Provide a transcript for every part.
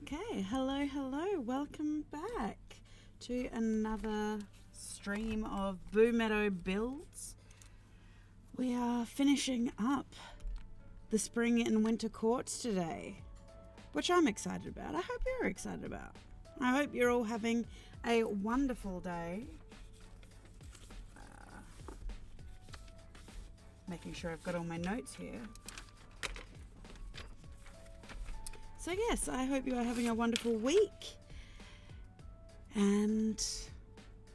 Okay, hello, welcome back to another stream of Boomeadow builds. We are finishing up the spring and winter courts today, which I'm excited about. I hope you're excited about. I hope you're all having a wonderful day. Making sure I've got all my notes here. So yes, I hope you are having a wonderful week. And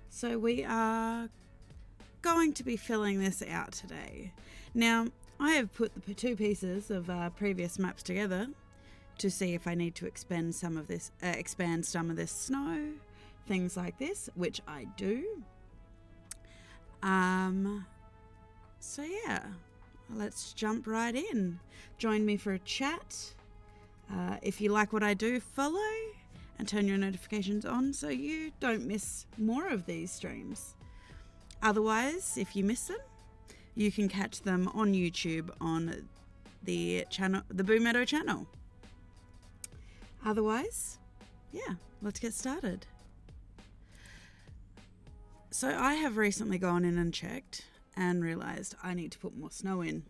so we are going to be filling this out today. Now, I have put the two pieces of previous maps together to see if I need to expand some of this snow, things like this, which I do. So yeah, let's jump right in. Join me for a chat. If you like what I do, follow and turn your notifications on so you don't miss more of these streams. Otherwise, if you miss them, you can catch them on YouTube on the channel, the Boomeadow channel. Otherwise, yeah, let's get started. So I have recently gone in and checked and realized I need to put more snow in.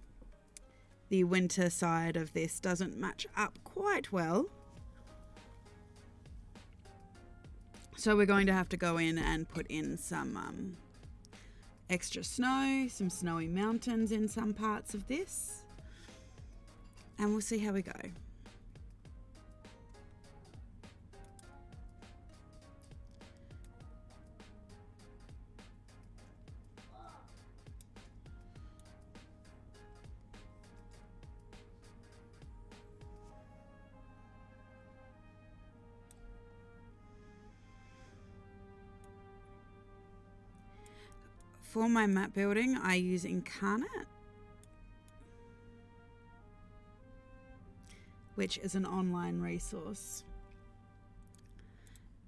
The winter side of this doesn't match up quite well. So we're going to have to go in and put in some extra snow, some snowy mountains in some parts of this. And we'll see how we go. For my map building, I use Incarnate, which is an online resource.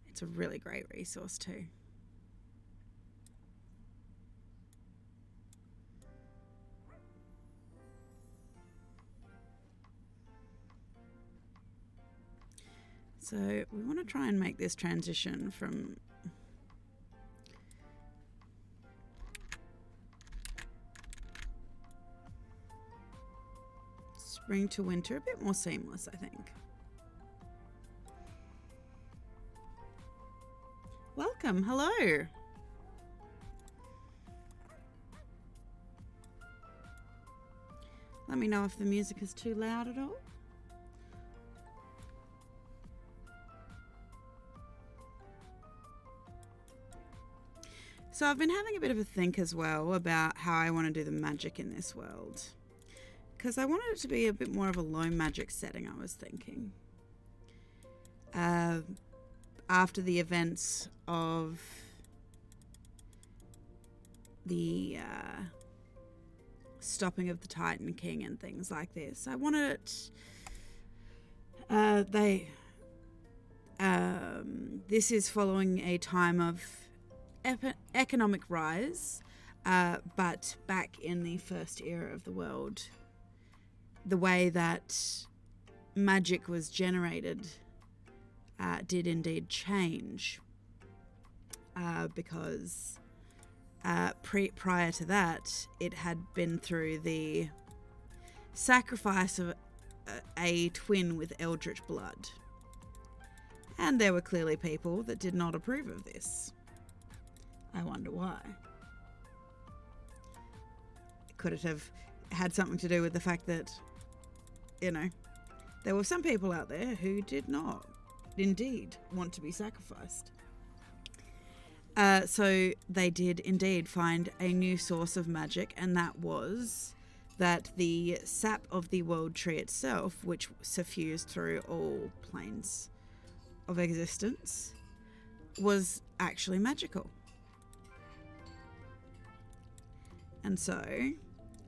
It's a really great resource too. So we want to try and make this transition from spring to winter a bit more seamless, I think. Welcome, hello. Let me know if the music is too loud at all. So I've been having a bit of a think as well about how I want to do the magic in this world. Because I wanted it to be a bit more of a low magic setting, I was thinking. After the events of the stopping of the Titan King and things like this, I wanted it... this is following a time of economic rise, but back in the first era of the world. The way that magic was generated did indeed change because prior to that, it had been through the sacrifice of a twin with eldritch blood. And there were clearly people that did not approve of this. I wonder why. Could it have had something to do with the fact that, you know, there were some people out there who did not indeed want to be sacrificed. So they did indeed find a new source of magic, and that was that the sap of the world tree itself, which suffused through all planes of existence, was actually magical. And so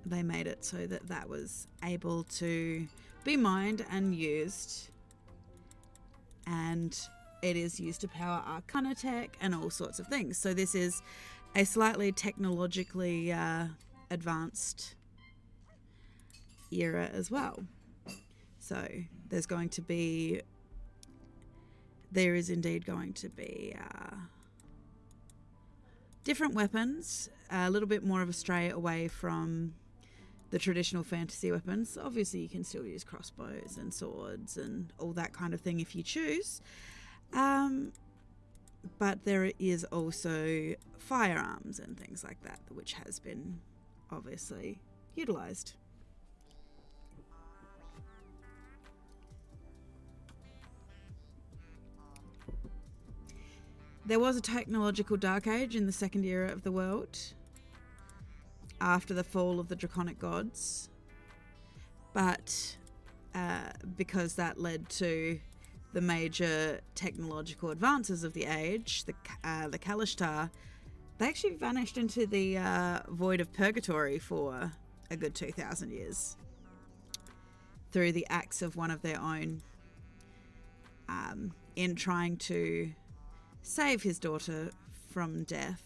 they made it so that that was able to be mined and used, and it is used to power Arcana tech and all sorts of things. So this is a slightly technologically advanced era as well. So there's going to be there is indeed going to be different weapons, a little bit more of a stray away from the traditional fantasy weapons. Obviously, you can still use crossbows and swords and all that kind of thing if you choose. But there is also firearms and things like that, which has been obviously utilised. There was a technological dark age in the second era of the world, after the fall of the draconic gods, but because that led to the major technological advances of the age, the Kalishtar, they actually vanished into the void of purgatory for a good 2,000 years through the acts of one of their own, in trying to save his daughter from death.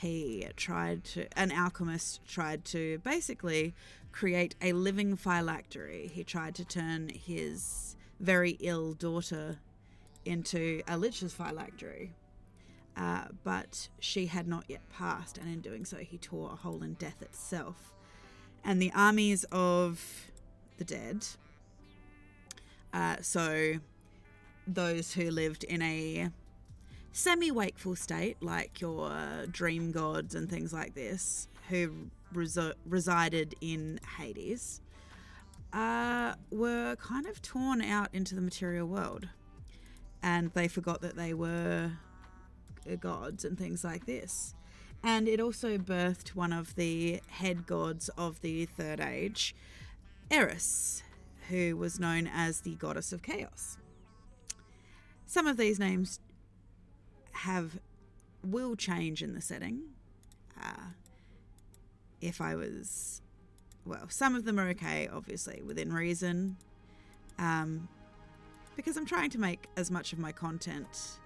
An alchemist tried to basically create a living phylactery. He tried to turn his very ill daughter into a lich's phylactery, but she had not yet passed, and in doing so he tore a hole in death itself. And the armies of the dead, so those who lived in a semi-wakeful state, like your dream gods and things like this, who resided in Hades, were kind of torn out into the material world, and they forgot that they were gods and things like this. And it also birthed one of the head gods of the Third Age, Eris, who was known as the goddess of chaos. Some of these names will change in the setting. Some of them are okay, obviously, within reason, because I'm trying to make as much of my content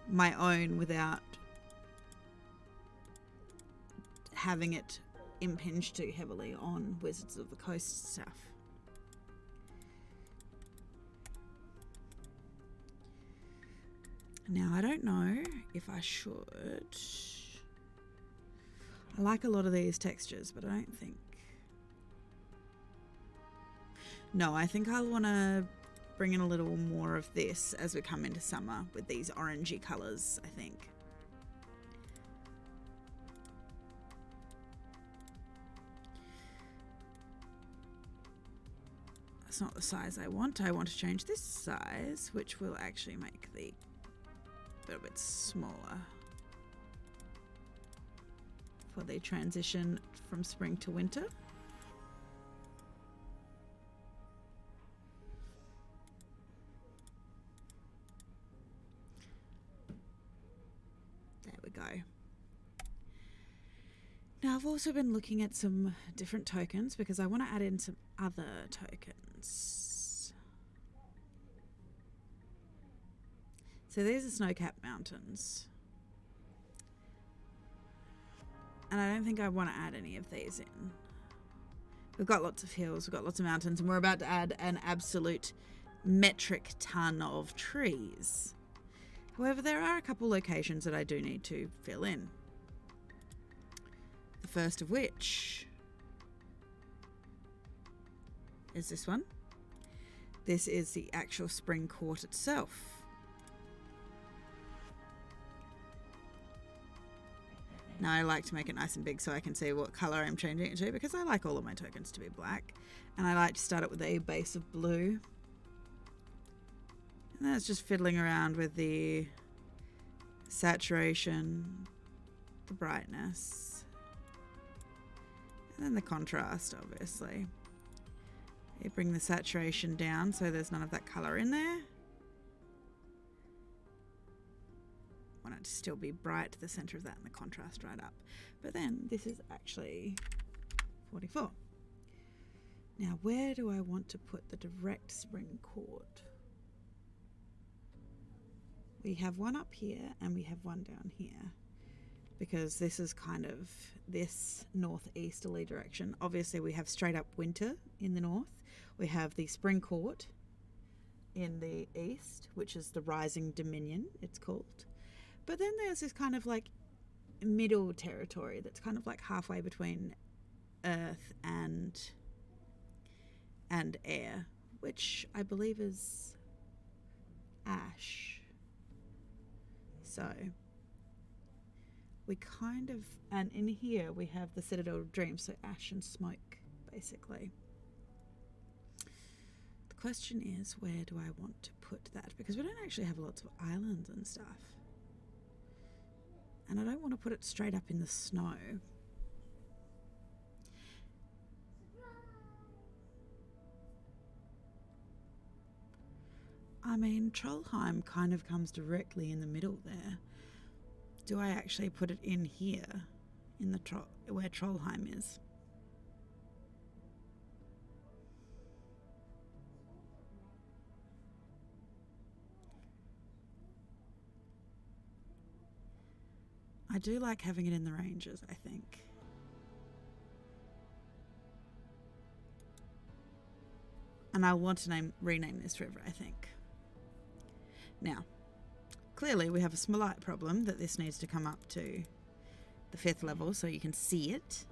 my own without having it impinge too heavily on Wizards of the Coast stuff. Now, I don't know if I should. I like a lot of these textures, but I don't think... No, I think I'll want to bring in a little more of this as we come into summer with these orangey colours, I think. That's not the size I want. I want to change this size, which will actually make the a little bit smaller for the transition from spring to winter. There we go. Now, I've also been looking at some different tokens because I want to add in some other tokens. So these are snow-capped mountains. And I don't think I want to add any of these in. We've got lots of hills, we've got lots of mountains, and we're about to add an absolute metric ton of trees. However, there are a couple locations that I do need to fill in. The first of which is this one. This is the actual spring court itself. Now, I like to make it nice and big so I can see what colour I'm changing it to, because I like all of my tokens to be black. And I like to start it with a base of blue. And that's just fiddling around with the saturation, the brightness, and then the contrast, obviously. You bring the saturation down so there's none of that colour in there. Want it to still be bright, the centre of that, and the contrast right up. But then this is actually 44. Now, where do I want to put the direct spring court? We have one up here and we have one down here, because this is kind of this northeasterly direction. Obviously, we have straight up winter in the north. We have the spring court in the east, which is the Rising Dominion, it's called. But then there's this kind of like middle territory that's kind of like halfway between earth and air, which I believe is ash. So we kind of, and in here we have the Citadel of Dreams, so ash and smoke, basically. The question is, where do I want to put that? Because we don't actually have lots of islands and stuff. And I don't want to put it straight up in the snow. I mean, Trollheim kind of comes directly in the middle there. Do I actually put it in here, in the where Trollheim is? I do like having it in the ranges, I think. And I'll want to rename this river, I think. Now, clearly we have a Smolite problem that this needs to come up to the 5th level so you can see it.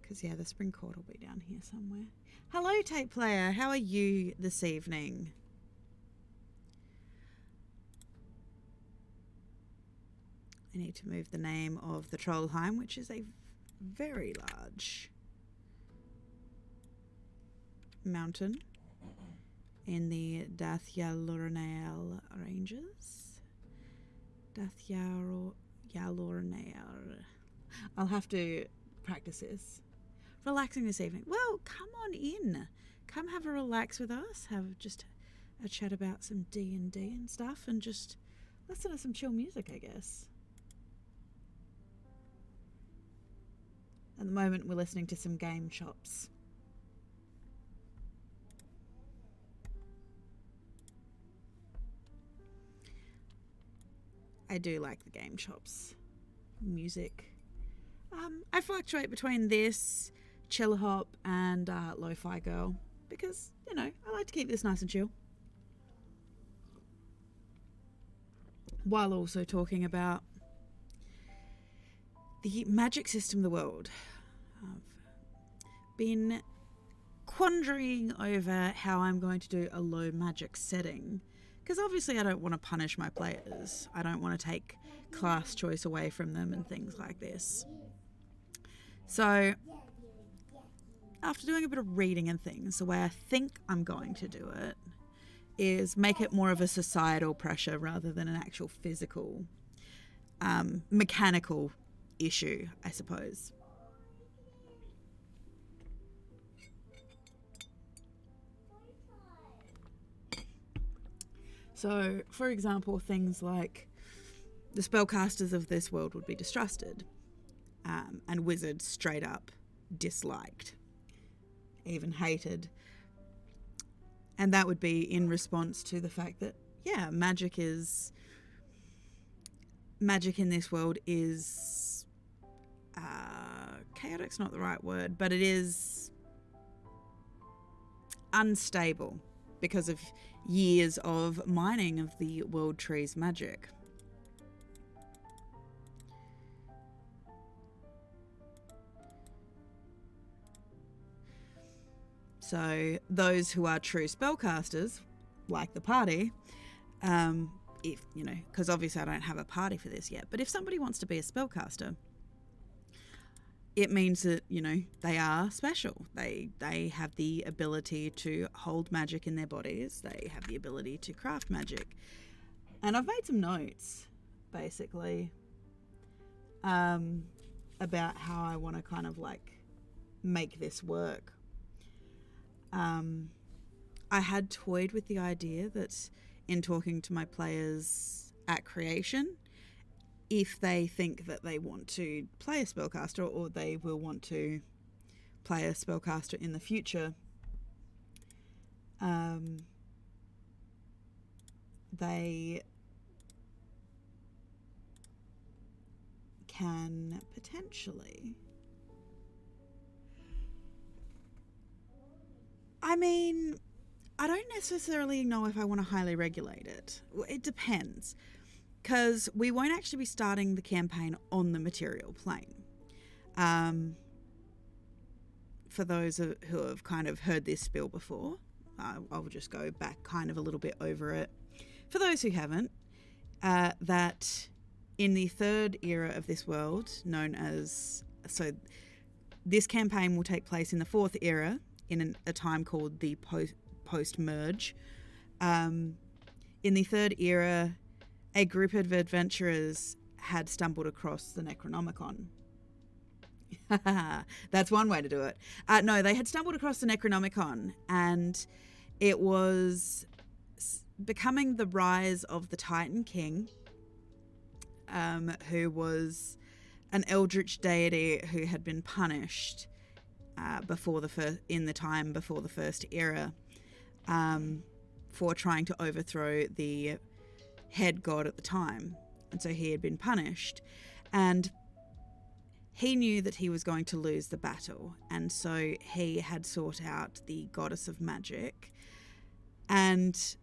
Because, yeah, the spring court will be down here somewhere. Hello, tape player. How are you this evening? I need to move the name of the Trollheim, which is a very large mountain in the Dathyalurenael ranges. Dathyalurenael. I'll have to practice this. Relaxing this evening. Well, come on in. Come have a relax with us. Have just a chat about some D&D and stuff, and just listen to some chill music, I guess. At the moment, we're listening to some game chops. I do like the game chops music. I fluctuate between this, chill hop, and lo-fi girl because, you know, I like to keep this nice and chill, while also talking about the magic system of the world. I've been quandary over how I'm going to do a low magic setting, because obviously I don't want to punish my players. I don't want to take class choice away from them and things like this. So, after doing a bit of reading and things, the way I think I'm going to do it is make it more of a societal pressure rather than an actual physical, mechanical issue, I suppose. So, for example, things like the spellcasters of this world would be distrusted, and wizards straight up disliked, even hated. And that would be in response to the fact that, yeah, magic in this world is chaotic's not the right word, but it is unstable because of years of mining of the world tree's magic. So those who are true spellcasters, like the party, if, you know, because obviously I don't have a party for this yet, but if somebody wants to be a spellcaster, it means that, you know, they are special. They have the ability to hold magic in their bodies. They have the ability to craft magic. And I've made some notes, basically, about how I want to kind of like make this work. I had toyed with the idea that in talking to my players at creation, if they think that they want to play a spellcaster or they will want to play a spellcaster in the future, they can potentially... I mean, I don't necessarily know if I want to highly regulate it. It depends, because we won't actually be starting the campaign on the material plane. For those who have kind of heard this spiel before, I'll just go back kind of a little bit over it. For those who haven't, that in the third era of this world, known as... So this campaign will take place in the fourth era, in a time called the post-merge. In the third era, a group of adventurers had stumbled across the Necronomicon. That's one way to do it. No, they had stumbled across the Necronomicon, and it was becoming the rise of the Titan King, who was an eldritch deity who had been punished before the first era, for trying to overthrow the head god at the time. And so he had been punished, and he knew that he was going to lose the battle, and so he had sought out the goddess of magic and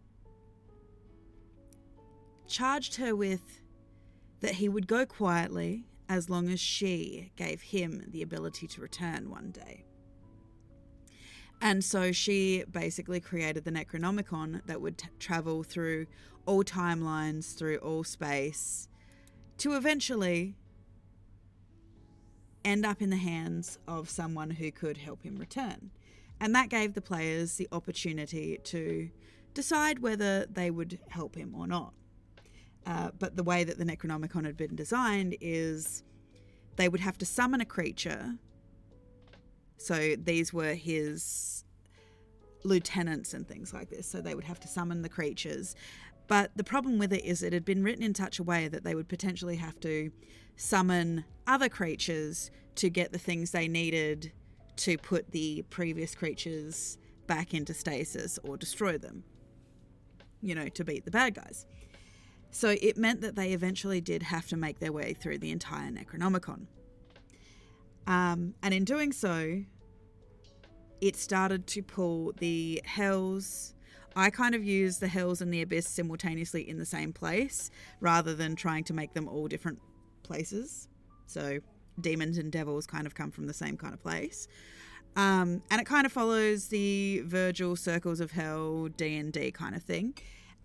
charged her with that he would go quietly as long as she gave him the ability to return one day. And so she basically created the Necronomicon that would travel through all timelines, through all space, to eventually end up in the hands of someone who could help him return. And that gave the players the opportunity to decide whether they would help him or not. But the way that the Necronomicon had been designed is they would have to summon a creature. So these were his lieutenants and things like this. So they would have to summon the creatures. But the problem with it is it had been written in such a way that they would potentially have to summon other creatures to get the things they needed to put the previous creatures back into stasis or destroy them, to beat the bad guys. So it meant that they eventually did have to make their way through the entire Necronomicon. And in doing so, it started to pull the hells. I kind of used the hells and the abyss simultaneously in the same place, rather than trying to make them all different places. So demons and devils kind of come from the same kind of place. And it kind of follows the Virgil Circles of Hell D&D kind of thing.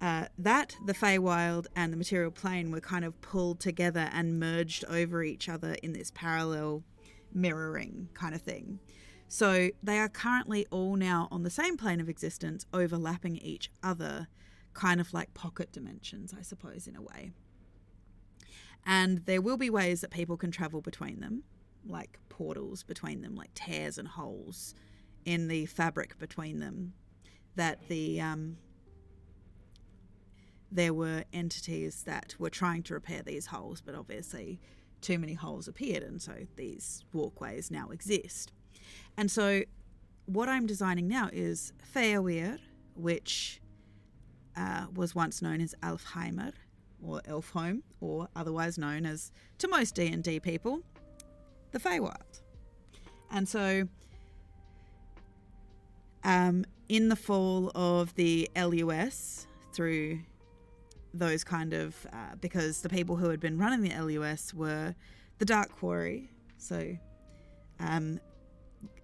That, the Feywild, and the material plane were kind of pulled together and merged over each other in this parallel mirroring kind of thing. So they are currently all now on the same plane of existence, overlapping each other, kind of like pocket dimensions, I suppose, in a way. And there will be ways that people can travel between them, like portals between them, like tears and holes in the fabric between them, that there were entities that were trying to repair these holes, but obviously too many holes appeared, and so these walkways now exist. And so what I'm designing now is Feyawyr, which was once known as Alfheimer, or Elfhome, or otherwise known as, to most D&D people, the Feywild. And so in the fall of the LUS, through those kind of, because the people who had been running the LUS were the Dark Quarry, so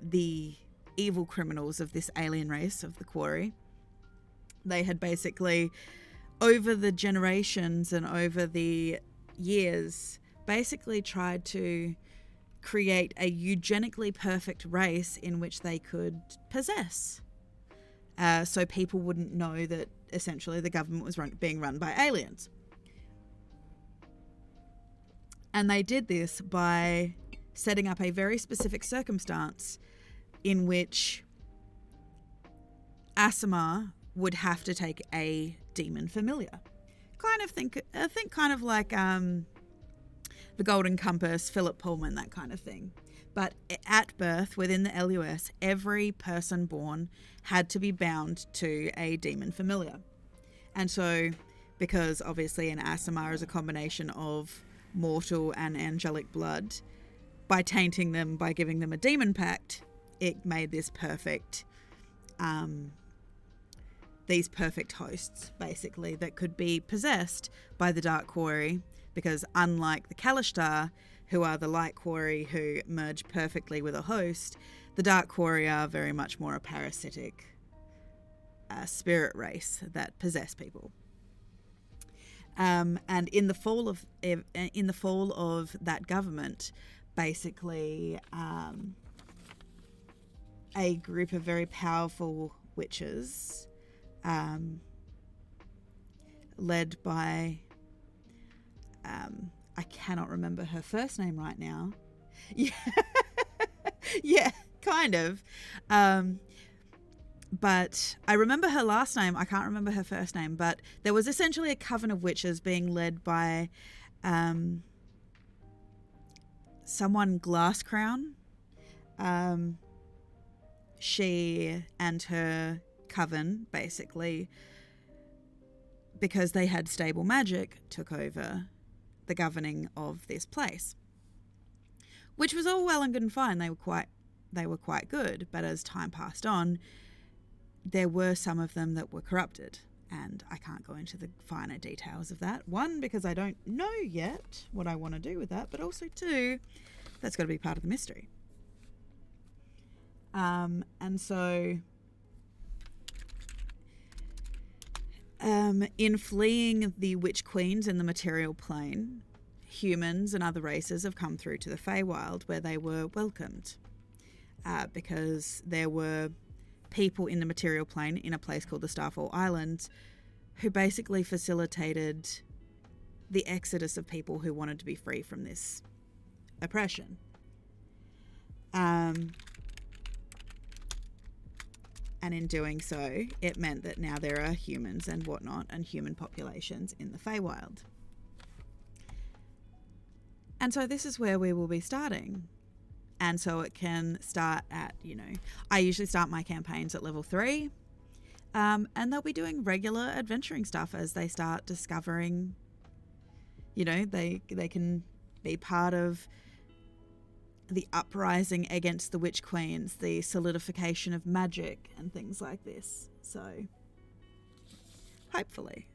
the evil criminals of this alien race of the Quarry. They had basically, over the generations and over the years, basically tried to create a eugenically perfect race in which they could possess. So people wouldn't know that essentially the government was being run by aliens. And they did this by setting up a very specific circumstance in which Aasimar would have to take a demon familiar. Kind of think kind of like the Golden Compass, Philip Pullman, that kind of thing. But at birth, within the LUS, every person born had to be bound to a demon familiar. And so, because obviously an ASMR is a combination of mortal and angelic blood, by tainting them, by giving them a demon pact, it made this perfect, these perfect hosts, basically, that could be possessed by the Dark Quarry, because unlike the Kalashtar, who are the light quarry who merge perfectly with a host, the Dark Quarry are very much more a parasitic spirit race that possess people. And in the fall of that government, basically, a group of very powerful witches, led by I cannot remember her first name right now. Yeah, yeah, kind of. But I remember her last name. I can't remember her first name. But there was essentially a coven of witches being led by someone Glass Crown. She and her coven, basically, because they had stable magic, took over the governing of this place, which was all well and good and fine. They were quite good, but as time passed on, there were some of them that were corrupted, and I can't go into the finer details of that. One, because I don't know yet what I want to do with that, but also two, that's got to be part of the mystery. And so in fleeing the witch queens in the material plane, humans and other races have come through to the Feywild, where they were welcomed, because there were people in the material plane in a place called the Starfall Islands who basically facilitated the exodus of people who wanted to be free from this oppression. And in doing so, it meant that now there are humans and whatnot and human populations in the Feywild. And so this is where we will be starting. And so it can start at, I usually start my campaigns at level 3. And they'll be doing regular adventuring stuff as they start discovering, they can be part of the uprising against the witch queens, the solidification of magic and things like this. So, hopefully.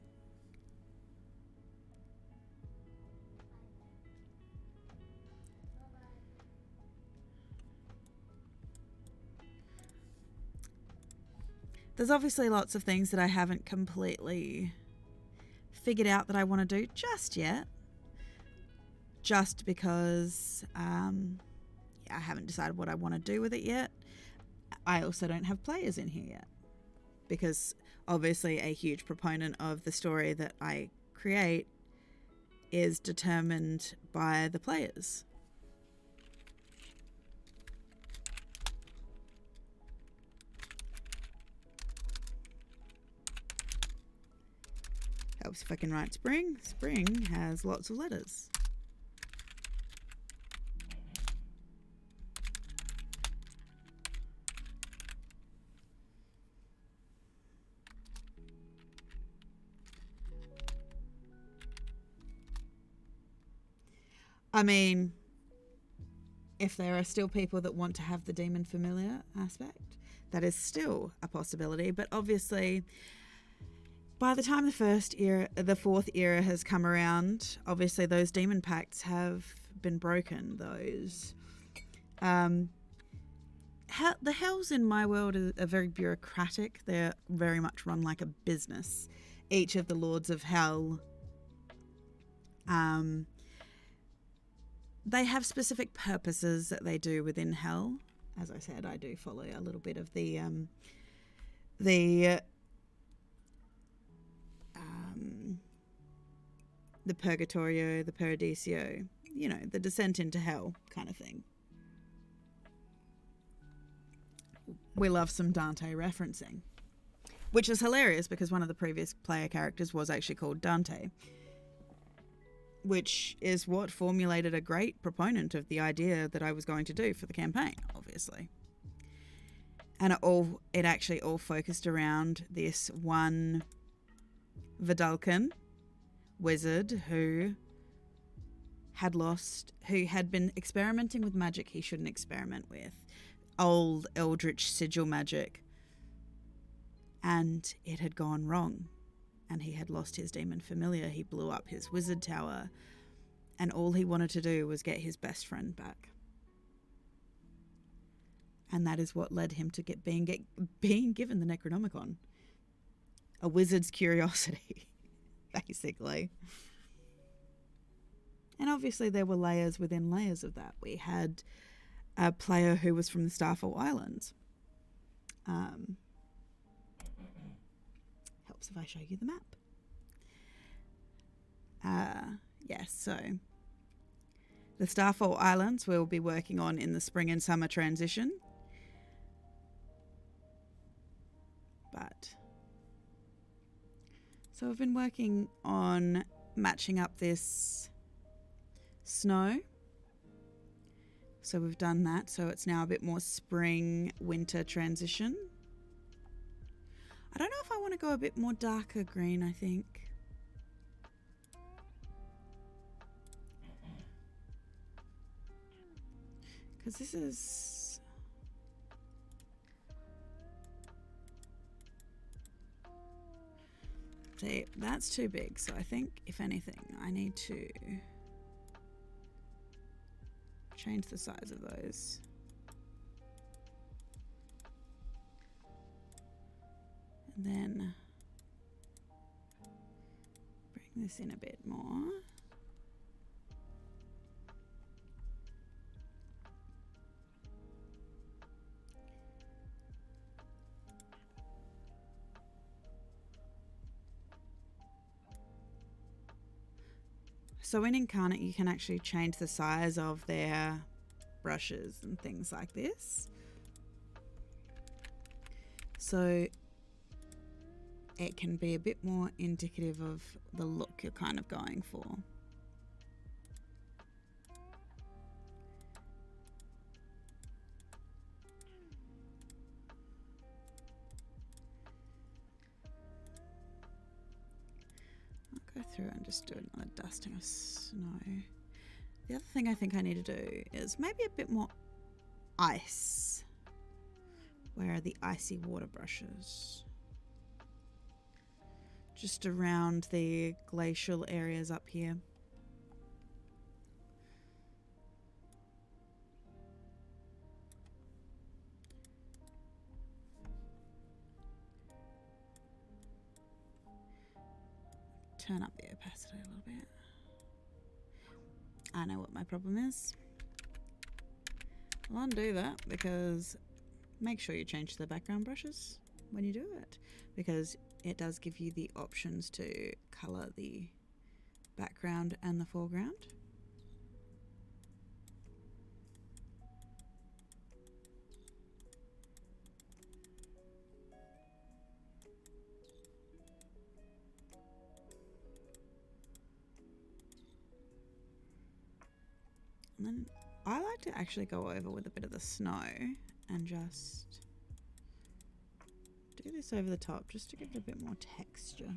There's obviously lots of things that I haven't completely figured out that I want to do just yet. Just because I haven't decided what I want to do with it yet. I also don't have players in here yet, because obviously a huge proponent of the story that I create is determined by the players. Helps if I can write spring. Spring has lots of letters. I mean, if there are still people that want to have the demon familiar aspect, that is still a possibility. But obviously, by the time the fourth era has come around, obviously those demon pacts have been broken. The hells in my world are very bureaucratic. They're very much run like a business. Each of the lords of hell, they have specific purposes that they do within hell. As I said, I do follow a little bit of the Purgatorio, the Paradiso, the descent into hell kind of thing. We love some Dante referencing, which is hilarious because one of the previous player characters was actually called Dante. which is what formulated a great proponent of the idea that I was going to do for the campaign, obviously. And it actually all focused around this one Vidalcan wizard who had been experimenting with magic he shouldn't experiment with. Old eldritch sigil magic. And it had gone wrong. And he had lost his demon familiar. He blew up his wizard tower. And all he wanted to do was get his best friend back. And that is what led him to being given the Necronomicon. A wizard's curiosity, basically. And obviously there were layers within layers of that. We had a player who was from the Starfall Islands. Helps if I show you the map. Yes, so the Starfall Islands we'll be working on in the spring and summer transition. So I've been working on matching up this snow. So we've done that. So it's now a bit more spring-winter transition. I don't know if I want to go a bit more darker green, I think. Because this is... See, that's too big, so I think, if anything, I need to change the size of those. And then bring this in a bit more. So in Incarnate, you can actually change the size of their brushes and things like this. So it can be a bit more indicative of the look you're kind of going for. Go through and just do another dusting of snow. The other thing I think I need to do is maybe a bit more ice. Where are the icy water brushes? Just around the glacial areas up here. Turn up the opacity a little bit. I know what my problem is. I'll undo that because make sure you change the background brushes when you do it, because it does give you the options to color the background and the foreground. And then I like to actually go over with a bit of the snow and just do this over the top just to give it a bit more texture.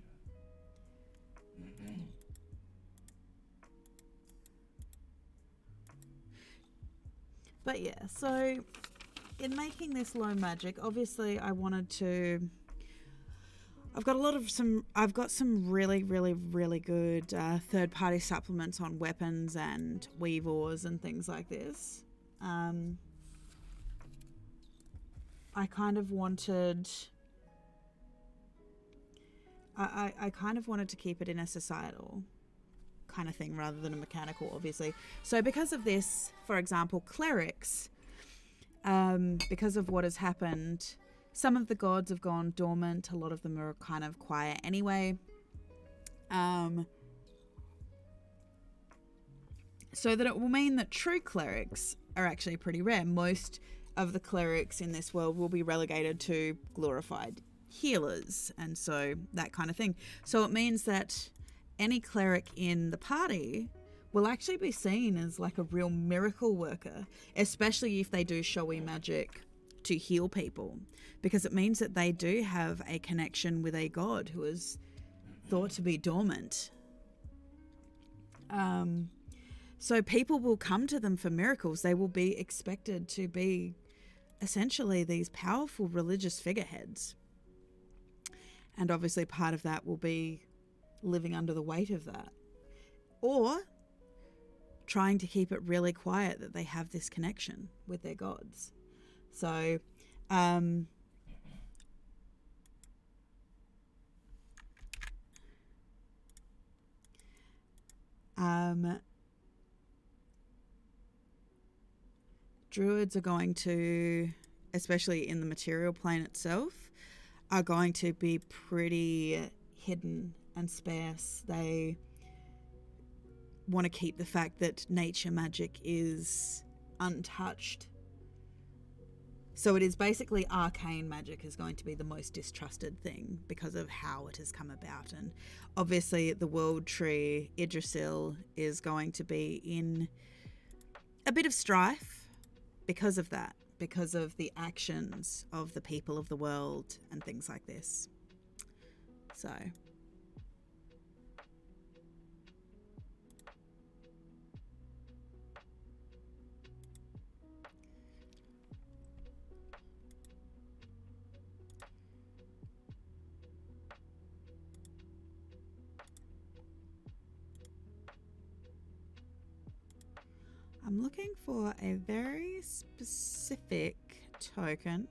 But yeah, so in making this low magic, obviously I wanted to... I've got some really good third-party supplements on weapons and weavers and things like this. I kind of wanted... I kind of wanted to keep it in a societal kind of thing rather than a mechanical, obviously. So because of this, for example, clerics, because of what has happened... Some of the gods have gone dormant. A lot of them are kind of quiet anyway. So that it will mean that true clerics are actually pretty rare. Most of the clerics in this world will be relegated to glorified healers and so that kind of thing. So it means that any cleric in the party will actually be seen as like a real miracle worker, especially if they do showy magic to heal people, because it means that they do have a connection with a god who is thought to be dormant. So people will come to them for miracles. They will be expected to be essentially these powerful religious figureheads. And obviously part of that will be living under the weight of that. Or trying to keep it really quiet that they have this connection with their gods. So, druids are going to, especially in the material plane itself, are going to be pretty hidden and sparse. They want to keep the fact that nature magic is untouched. So it is basically arcane magic is going to be the most distrusted thing because of how it has come about. And obviously the world tree, Yggdrasil, is going to be in a bit of strife because of that, because of the actions of the people of the world and things like this. So I'm looking for a very specific token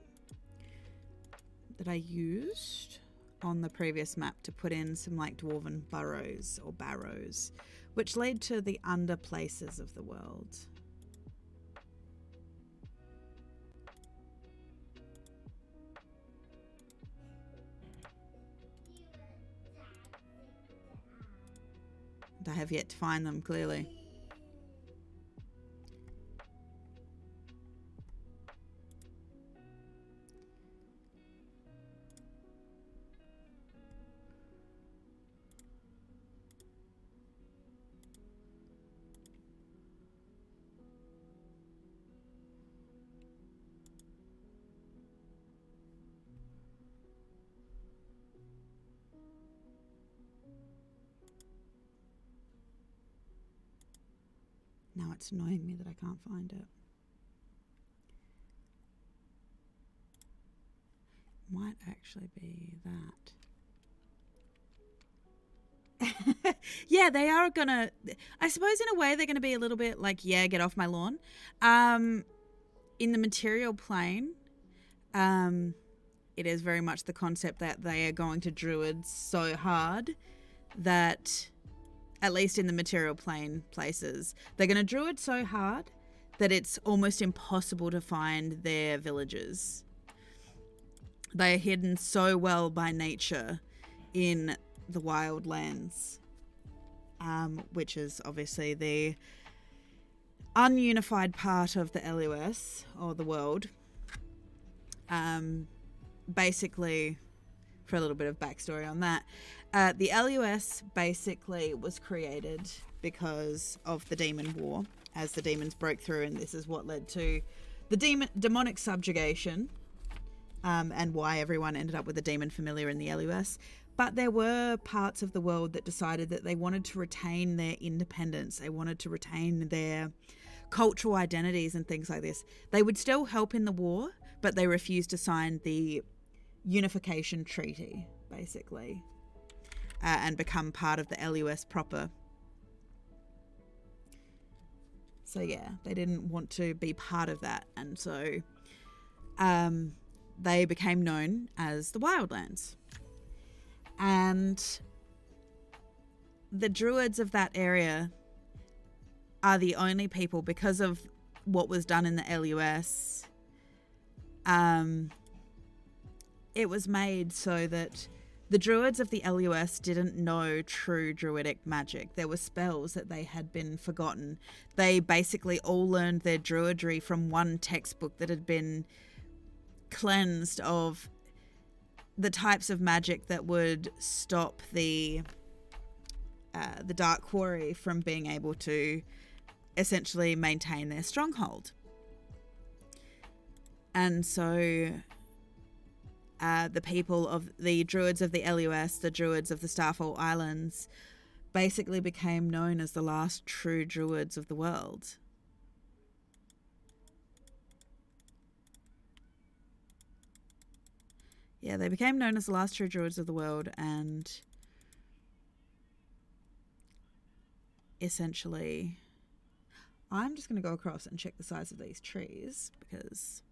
that I used on the previous map to put in some like dwarven burrows or barrows, which led to the under places of the world. And I have yet to find them clearly. Now it's annoying me that I can't find it. Might actually be that. Yeah, they are gonna, I suppose in a way they're gonna be a little bit like, yeah, get off my lawn. In the material plane, it is very much the concept that they are going to druids so hard that, at least in the material plane places, they're going to druid so hard that it's almost impossible to find their villages. They are hidden so well by nature in the wild lands, which is obviously the ununified part of the LUS, or the world. Basically, for a little bit of backstory on that, the LUS basically was created because of the demon war, as the demons broke through, and this is what led to the demonic subjugation, and why everyone ended up with a demon familiar in the LUS. But there were parts of the world that decided that they wanted to retain their independence. They wanted to retain their cultural identities and things like this. They would still help in the war, but they refused to sign the unification treaty, basically, and become part of the LUS proper. So yeah, they didn't want to be part of that, and so they became known as the Wildlands. And the druids of that area are the only people, because of what was done in the LUS, it was made so that the druids of the LUS didn't know true druidic magic. There were spells that they had been forgotten. They basically all learned their druidry from one textbook that had been cleansed of the types of magic that would stop the the Dark Quarry from being able to essentially maintain their stronghold. And so the people of the Druids of the LUS, the Druids of the Starfall Islands, basically became known as the last true Druids of the world. Yeah, they became known as the last true Druids of the world, and essentially, I'm just going to go across and check the size of these trees, because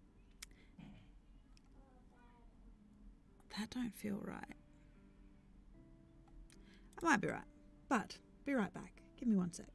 that don't feel right. I might be right, but be right back. Give me one sec.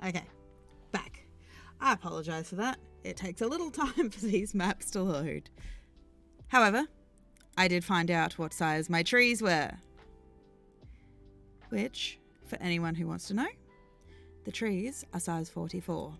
Okay, back. I apologise for that. It takes a little time for these maps to load. However, I did find out what size my trees were. Which, for anyone who wants to know, the trees are size 44.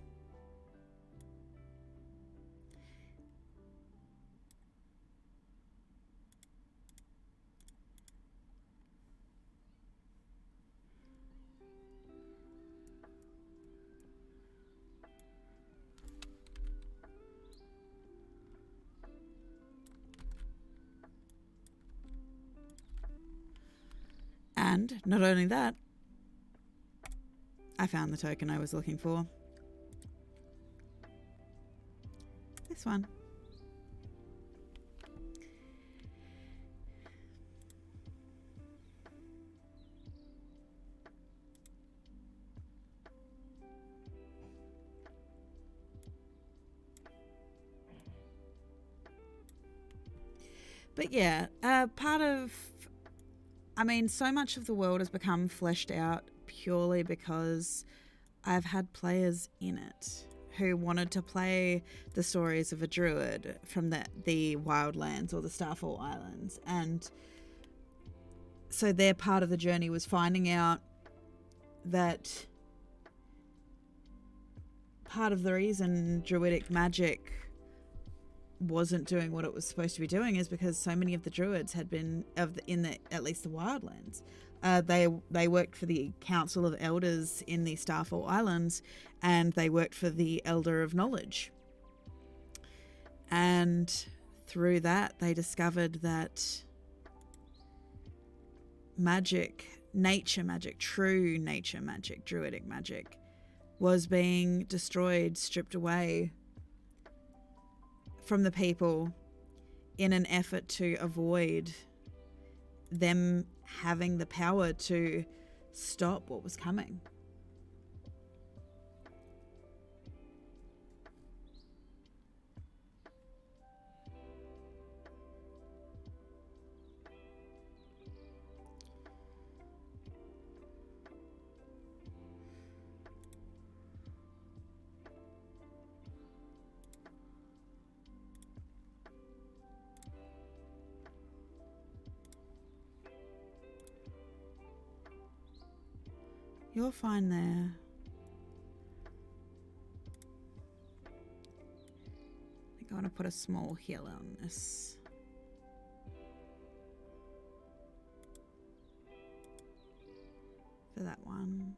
And not only that, I found the token I was looking for. This one. But yeah, so much of the world has become fleshed out purely because I've had players in it who wanted to play the stories of a druid from the Wildlands or the Starfall Islands. And so their part of the journey was finding out that part of the reason druidic magic wasn't doing what it was supposed to be doing is because so many of the druids had been at least the Wildlands. They worked for the Council of Elders in the Starfall Islands, and they worked for the Elder of Knowledge. And through that, they discovered that magic, nature magic, true nature magic, druidic magic, was being destroyed, stripped away from the people in an effort to avoid them having the power to stop what was coming. You're fine there. I think I want to put a small healer on this. For that one.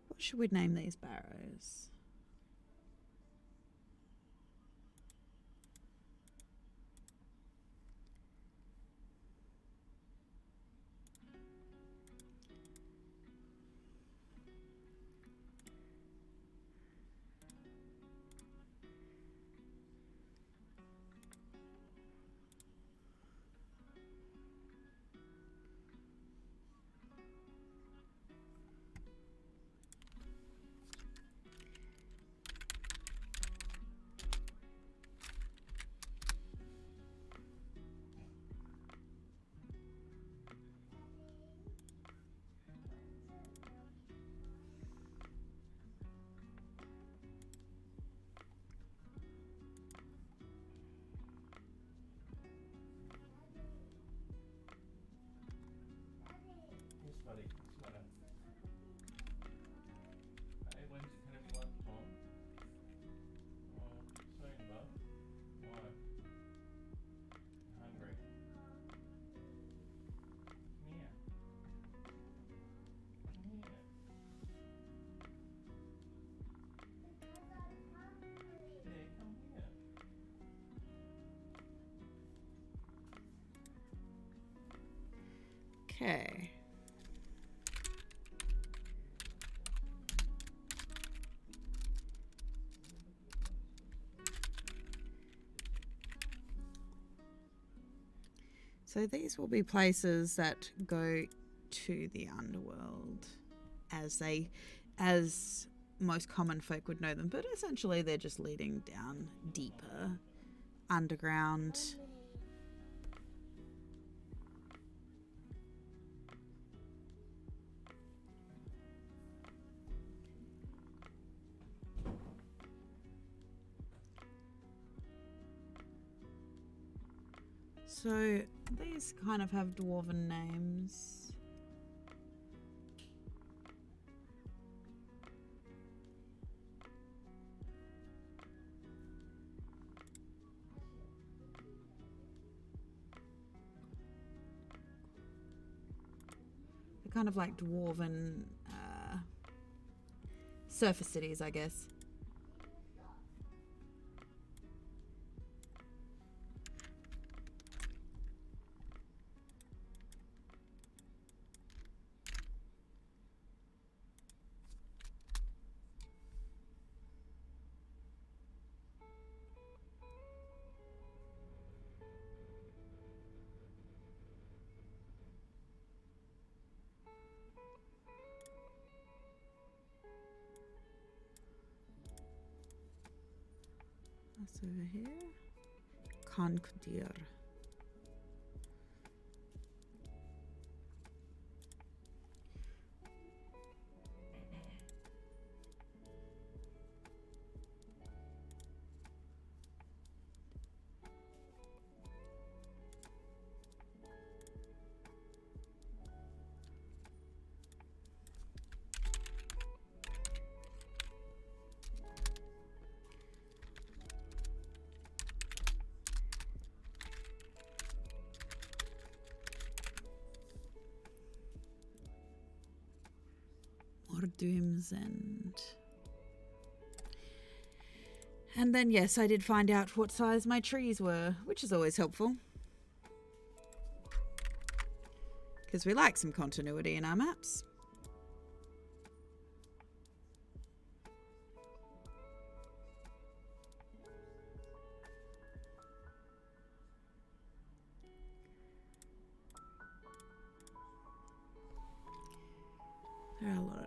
What should we name these barrows? Okay. So these will be places that go to the underworld as most common folk would know them, but essentially they're just leading down deeper underground. So these kind of have dwarven names. They're kind of like dwarven surface cities, I guess. That's over here. Conqudir. Doom's End. And then, yes, I did find out what size my trees were, which is always helpful. Because we like some continuity in our maps.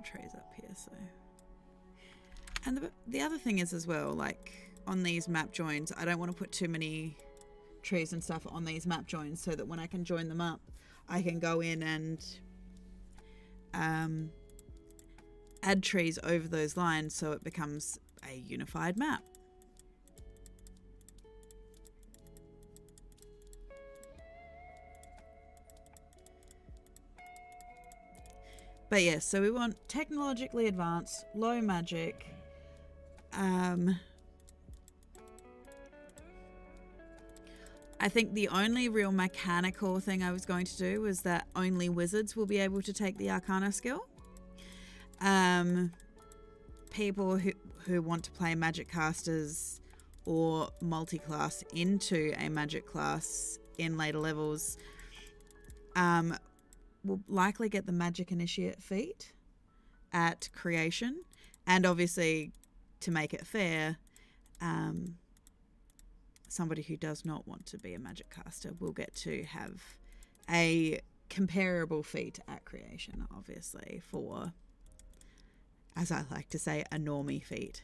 trees up here, so. And the other thing is as well, like on these map joins, I don't want to put too many trees and stuff on these map joins so that when I can join them up, I can go in and add trees over those lines so it becomes a unified map. But yeah, so we want technologically advanced, low magic. I think the only real mechanical thing I was going to do was that only wizards will be able to take the Arcana skill. People who want to play magic casters or multi-class into a magic class in later levels will likely get the magic initiate feat at creation, and obviously to make it fair, somebody who does not want to be a magic caster will get to have a comparable feat at creation, obviously, for, as I like to say, a normie feat.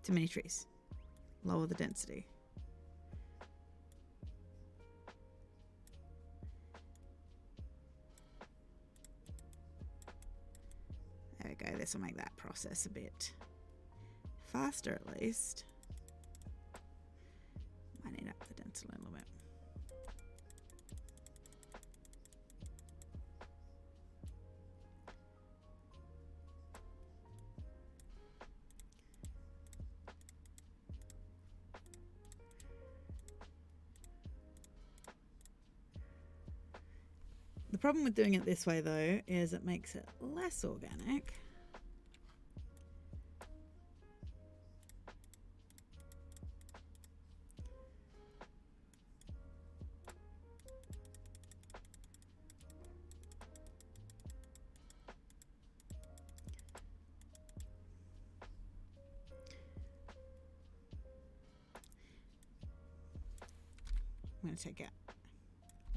Too many trees. Lower the density. There we go. This will make that process a bit faster at least. Might need up the density a little bit. The problem with doing it this way though is it makes it less organic. I'm going to take out.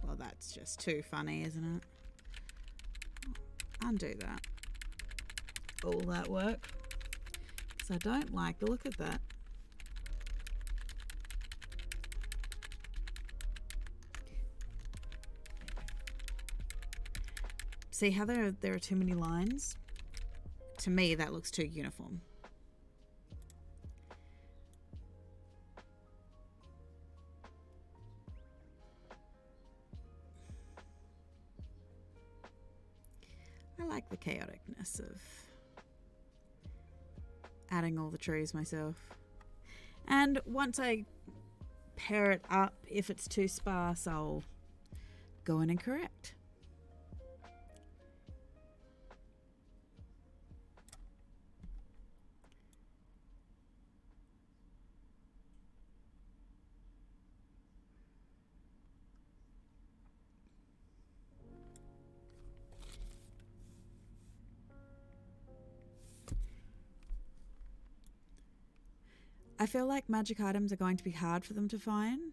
Well, that's just too funny, isn't it? Undo that. All that work. Because I don't like the look of that. See how there are too many lines? To me, that looks too uniform. I like the chaoticness of adding all the trees myself. And once I pair it up, if it's too sparse, I'll go in and correct. I feel like magic items are going to be hard for them to find.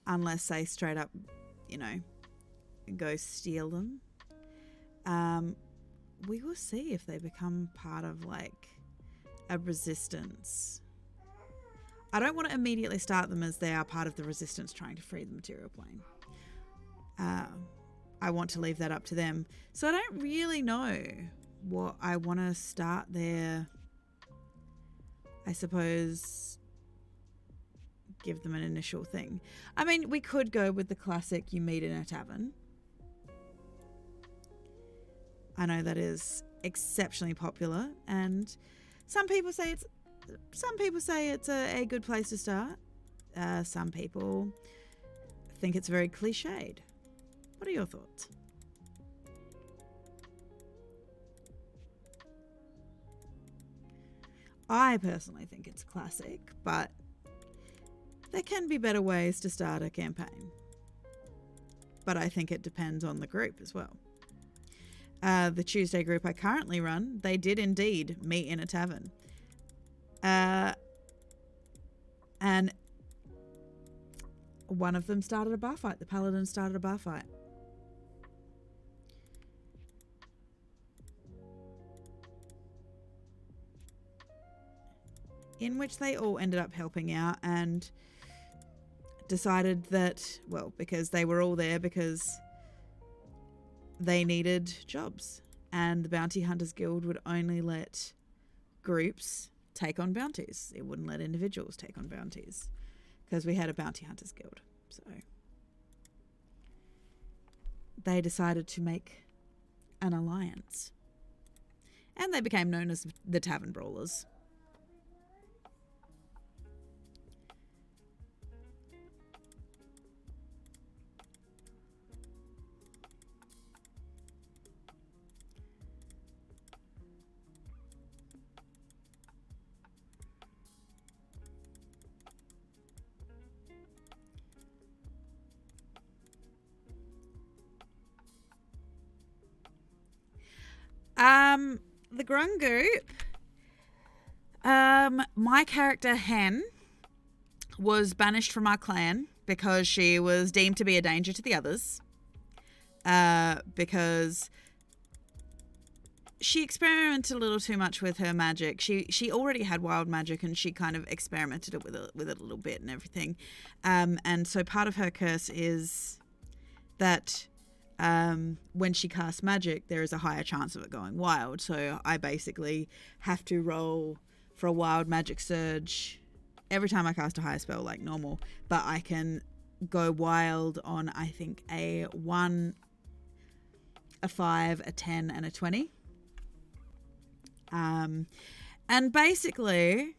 Unless they straight up, you know, go steal them. We will see if they become part of like a resistance. I don't want to immediately start them as they are part of the resistance trying to free the material plane. I want to leave that up to them. So I don't really know what I want to start there. I suppose give them an initial thing. I mean, we could go with the classic you meet in a tavern. I know that is exceptionally popular, and some people say it's a good place to start. Some people think it's very cliched. What are your thoughts? I personally think it's classic, but there can be better ways to start a campaign. but I think it depends on the group as well. The Tuesday group I currently run, they did indeed meet in a tavern. And one of them started a bar fight. The paladin started a bar fight. In which they all ended up helping out and decided that, well, because they were all there because they needed jobs, and the Bounty Hunters Guild would only let groups take on bounties. It wouldn't let individuals take on bounties because we had a Bounty Hunters Guild. So they decided to make an alliance, and they became known as the Tavern Brawlers. The Grung group, my character Hen was banished from our clan because she was deemed to be a danger to the others, because she experimented a little too much with her magic. She already had wild magic, and she kind of experimented with it a little bit and everything, and so part of her curse is that when she casts magic, there is a higher chance of it going wild. So I basically have to roll for a wild magic surge every time I cast a higher spell like normal, but I can go wild on, I think, a 1, a 5, a 10, and a 20. And basically,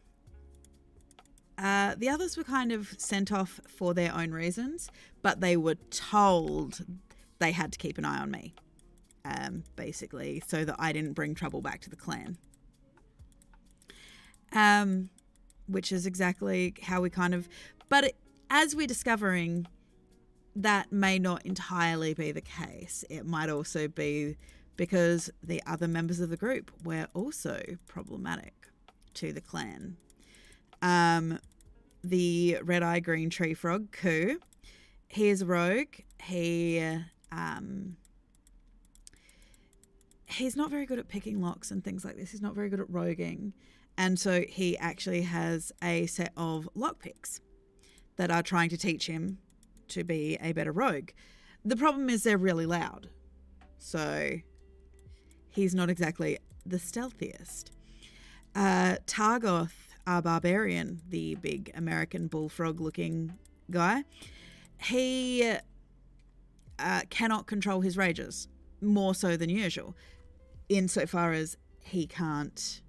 the others were kind of sent off for their own reasons, but they were told they had to keep an eye on me, basically, so that I didn't bring trouble back to the clan. Which is exactly how we kind of... But as we're discovering, that may not entirely be the case. It might also be because the other members of the group were also problematic to the clan. The red-eye green tree frog, Ku, he is a rogue. He's not very good at picking locks and things like this. He's not very good at roguing. And so he actually has a set of lockpicks that are trying to teach him to be a better rogue. The problem is they're really loud. So he's not exactly the stealthiest. Targoth, our barbarian, the big American bullfrog looking guy, he cannot control his rages, more so than usual, insofar as he can't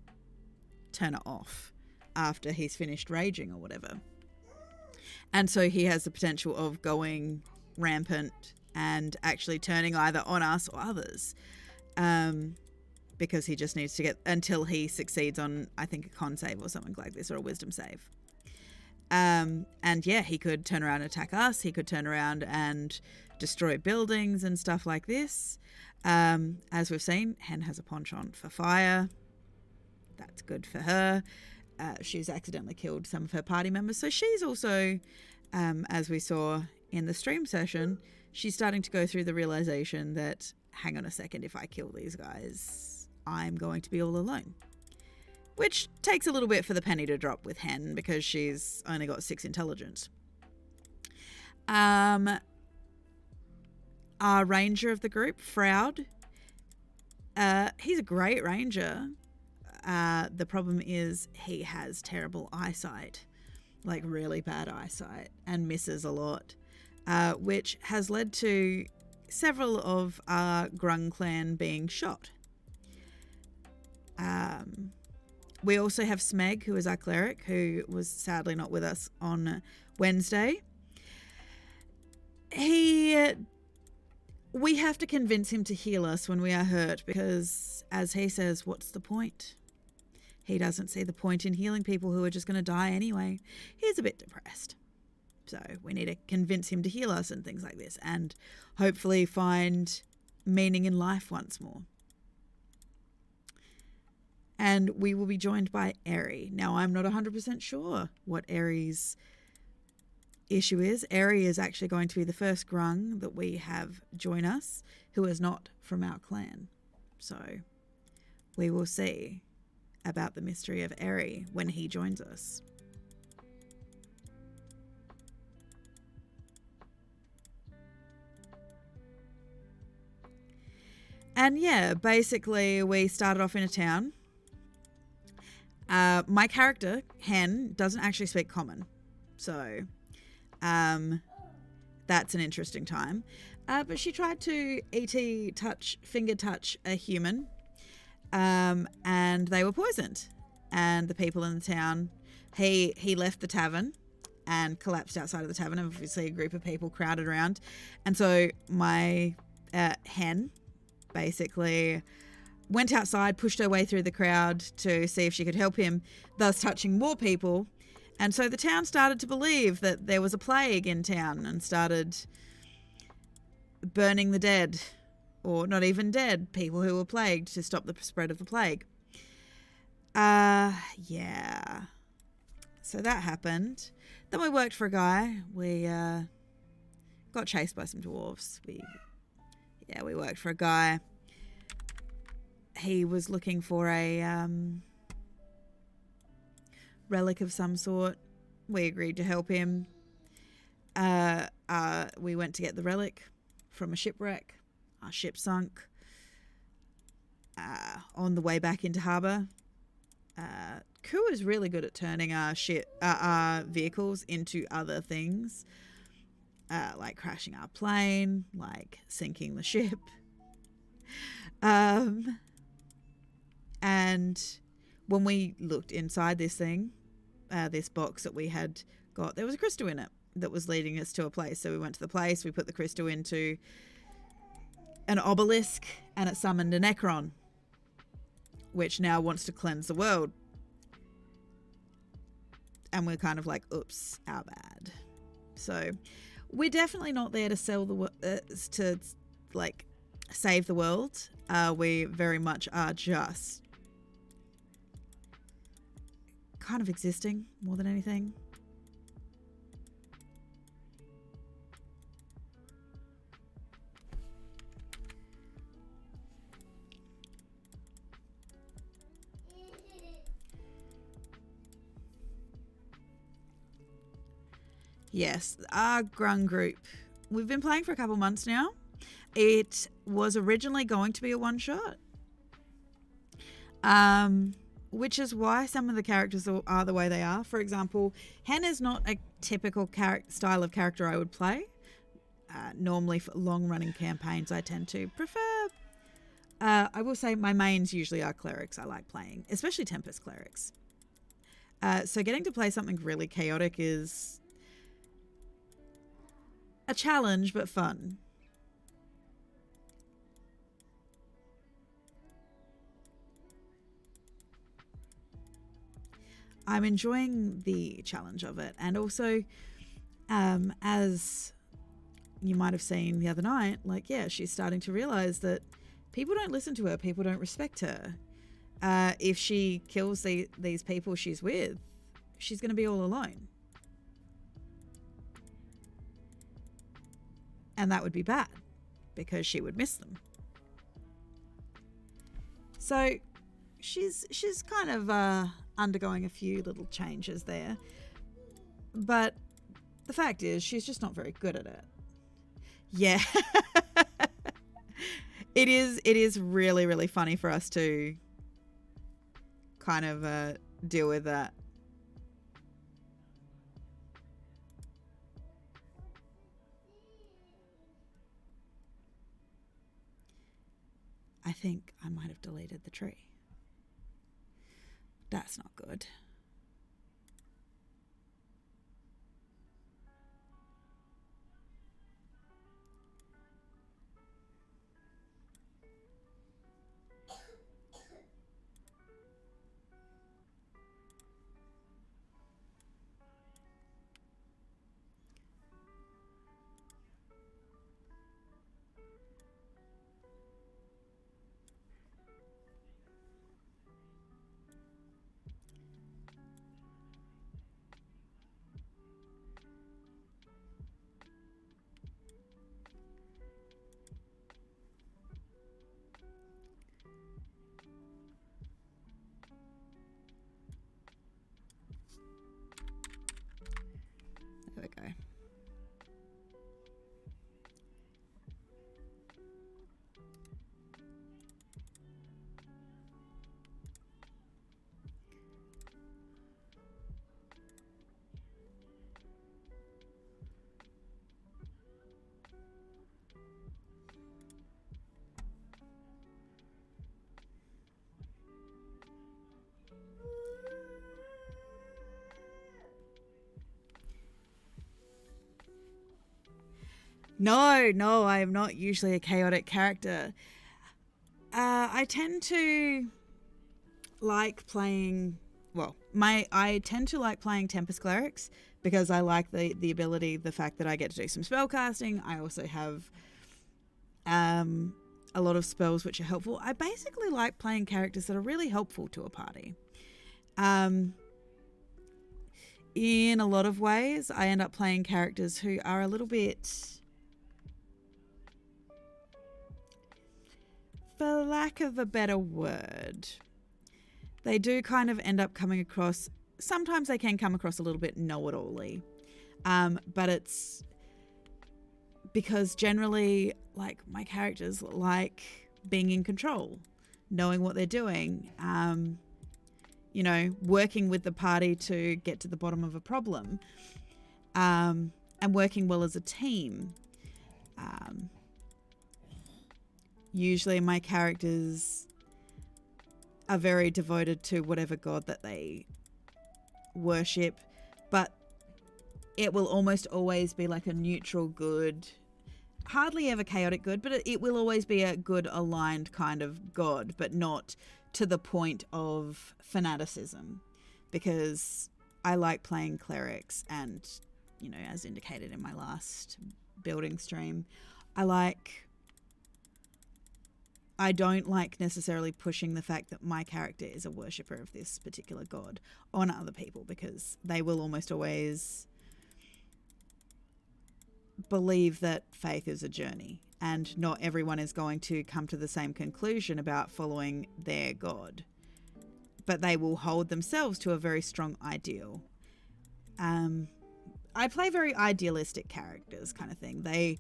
turn it off after he's finished raging or whatever. And so he has the potential of going rampant and actually turning either on us or others, because he just needs to get until he succeeds on, I think, a con save or something like this, or a wisdom save. And yeah, he could turn around and attack us. He could turn around and destroy buildings and stuff like this. As we've seen, Hen has a penchant for fire. That's good for her. She's accidentally killed some of her party members. So she's also, as we saw in the stream session, she's starting to go through the realization that, hang on a second, if I kill these guys, I'm going to be all alone. Which takes a little bit for the penny to drop with Hen, because she's only got 6 intelligence. Our ranger of the group, Froud, he's a great ranger. The problem is he has terrible eyesight, like really bad eyesight, and misses a lot, which has led to several of our Grung clan being shot. We also have Smeg, who is our cleric, who was sadly not with us on Wednesday. We have to convince him to heal us when we are hurt, because, as he says, what's the point? He doesn't see the point in healing people who are just going to die anyway. He's a bit depressed. So we need to convince him to heal us and things like this, and hopefully find meaning in life once more. And we will be joined by Eri. Now, I'm not 100% sure what Eri's issue is. Eri is actually going to be the first grung that we have join us who is not from our clan. So we will see about the mystery of Eri when he joins us. And yeah, basically we started off in a town. My character, Hen, doesn't actually speak common. So that's an interesting time. But she tried to finger touch a human. And they were poisoned. And the people in the town, he left the tavern and collapsed outside of the tavern. Obviously a group of people crowded around. And so my Hen basically went outside, pushed her way through the crowd to see if she could help him, thus touching more people. And so the town started to believe that there was a plague in town and started burning the dead, or not even dead, people who were plagued, to stop the spread of the plague. Yeah. So that happened. Then we worked for a guy. We got chased by some dwarves. We worked for a guy. He was looking for a relic of some sort. We agreed to help him. We went to get the relic from a shipwreck. Our ship sunk. On the way back into harbour. Ku is really good at turning our vehicles into other things. Like crashing our plane, like sinking the ship. And when we looked inside this thing, this box that we had got, there was a crystal in it that was leading us to a place. So we went to the place, we put the crystal into an obelisk, and it summoned a Necron, which now wants to cleanse the world. And we're kind of like, oops, our bad. So we're definitely not there to save the world. We very much are just kind of existing more than anything. Yes, our grung group. We've been playing for a couple months now. It was originally going to be a one-shot. Which is why some of the characters are the way they are. For example, Hen is not a typical style of character I would play. Normally for long-running campaigns, I tend to prefer... I will say my mains usually are clerics I like playing, especially Tempest clerics. So getting to play something really chaotic is a challenge, but fun. I'm enjoying the challenge of it. And also, as you might have seen the other night, she's starting to realize that people don't listen to her. People don't respect her. If she kills these people she's with, she's going to be all alone. And that would be bad because she would miss them. So she's kind of undergoing a few little changes there. But the fact is, she's just not very good at it. Yeah. It is really, really funny for us to kind of deal with that. I think I might have deleted the tree. That's not good. No, I am not usually a chaotic character. I tend to like playing... Well, I tend to like playing Tempest Clerics because I like the ability, the fact that I get to do some spell casting. I also have a lot of spells which are helpful. I basically like playing characters that are really helpful to a party. In a lot of ways, I end up playing characters who are a little bit, for lack of a better word, they do kind of end up coming across, sometimes they can come across a little bit know-it-all-y. But it's because generally, like, my characters like being in control, knowing what they're doing, you know, working with the party to get to the bottom of a problem, and working well as a team. Usually my characters are very devoted to whatever god that they worship, but it will almost always be like a neutral good, hardly ever chaotic good, but it will always be a good aligned kind of god, but not to the point of fanaticism, because I like playing clerics, and, you know, as indicated in my last building stream, I don't like necessarily pushing the fact that my character is a worshipper of this particular god on other people, because they will almost always believe that faith is a journey, and not everyone is going to come to the same conclusion about following their god, but they will hold themselves to a very strong ideal. I play very idealistic characters, kind of thing. They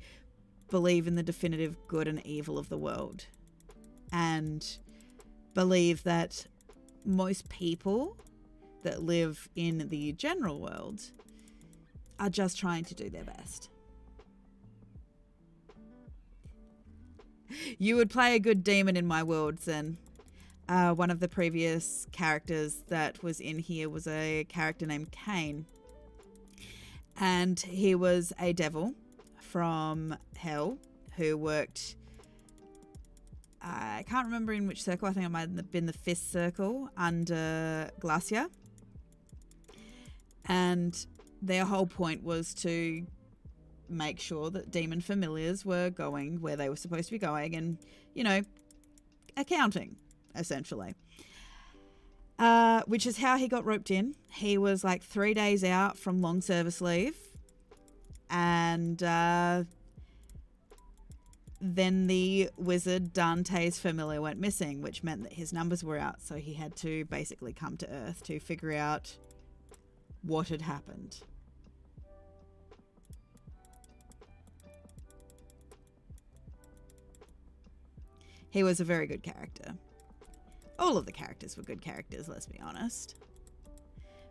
believe in the definitive good and evil of the world, and believe that most people that live in the general world are just trying to do their best. You would play a good demon in my world, then. One of the previous characters that was in here was a character named Cain. And he was a devil from hell who worked... I can't remember in which circle. I think it might have been the 5th circle under Glacier. And their whole point was to make sure that demon familiars were going where they were supposed to be going, and, you know, accounting, essentially. Which is how he got roped in. He was like 3 days out from long service leave, and then the wizard Dante's familiar went missing, which meant that his numbers were out, so he had to basically come to Earth to figure out what had happened. He was a very good character. All of the characters were good characters, let's be honest.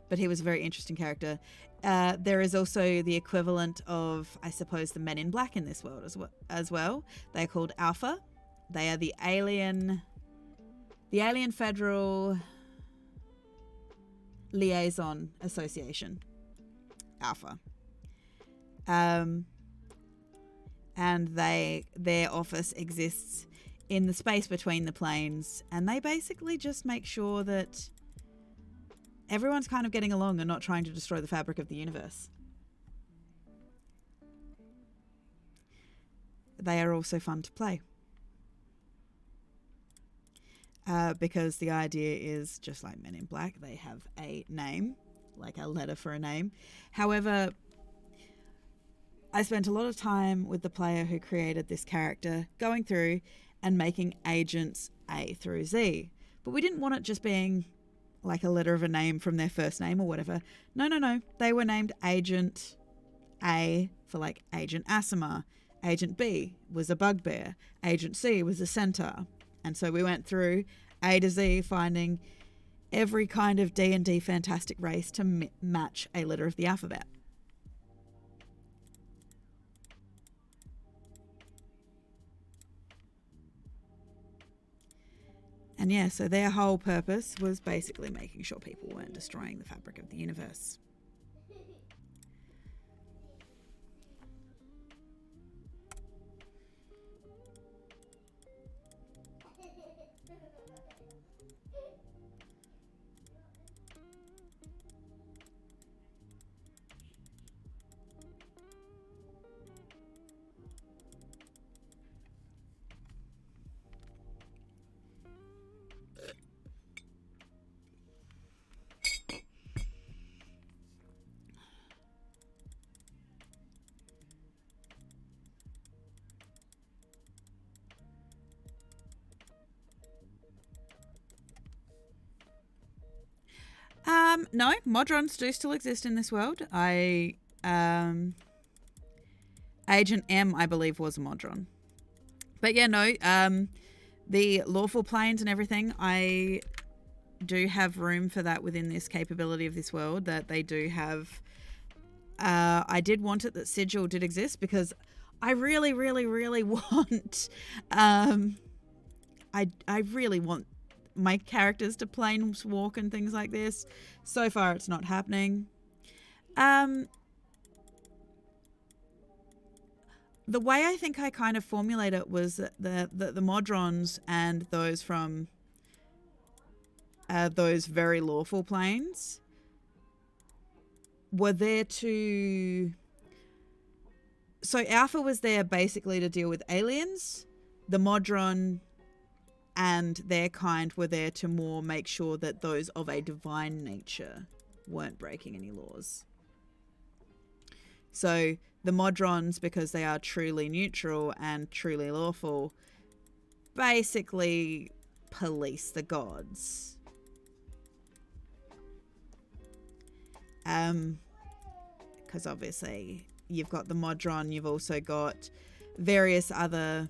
But he was a very interesting character. There is also the equivalent of, I suppose, the Men in Black in this world as well. They're called Alpha. They are the Alien Federal Liaison Association. Alpha. And their office exists in the space between the planes, and they basically just make sure that everyone's kind of getting along and not trying to destroy the fabric of the universe. They are also fun to play. Because the idea is, just like Men in Black, they have a name, like a letter for a name. However, I spent a lot of time with the player who created this character going through and making agents A through Z. But we didn't want it just being like a letter of a name from their first name or whatever. No. They were named Agent A for like Agent Asima. Agent B was a bugbear. Agent C was a centaur. And so we went through A to Z, finding every kind of D&D fantastic race to match a letter of the alphabet. And yeah, so their whole purpose was basically making sure people weren't destroying the fabric of the universe. No, Modrons do still exist in this world. Agent M, I believe, was a Modron. But yeah, no, the lawful planes and everything, I do have room for that within this capability of this world, that they do have. I did want it that Sigil did exist because I really, really, really want. I really want my characters to planeswalk and things like this. So far, it's not happening. The way I think I kind of formulate it was that the Modrons and those from those very lawful planes were there to... So Alpha was there basically to deal with aliens. The Modron and their kind were there to more make sure that those of a divine nature weren't breaking any laws. So the Modrons, because they are truly neutral and truly lawful, basically police the gods. Because obviously you've got the Modron, you've also got various other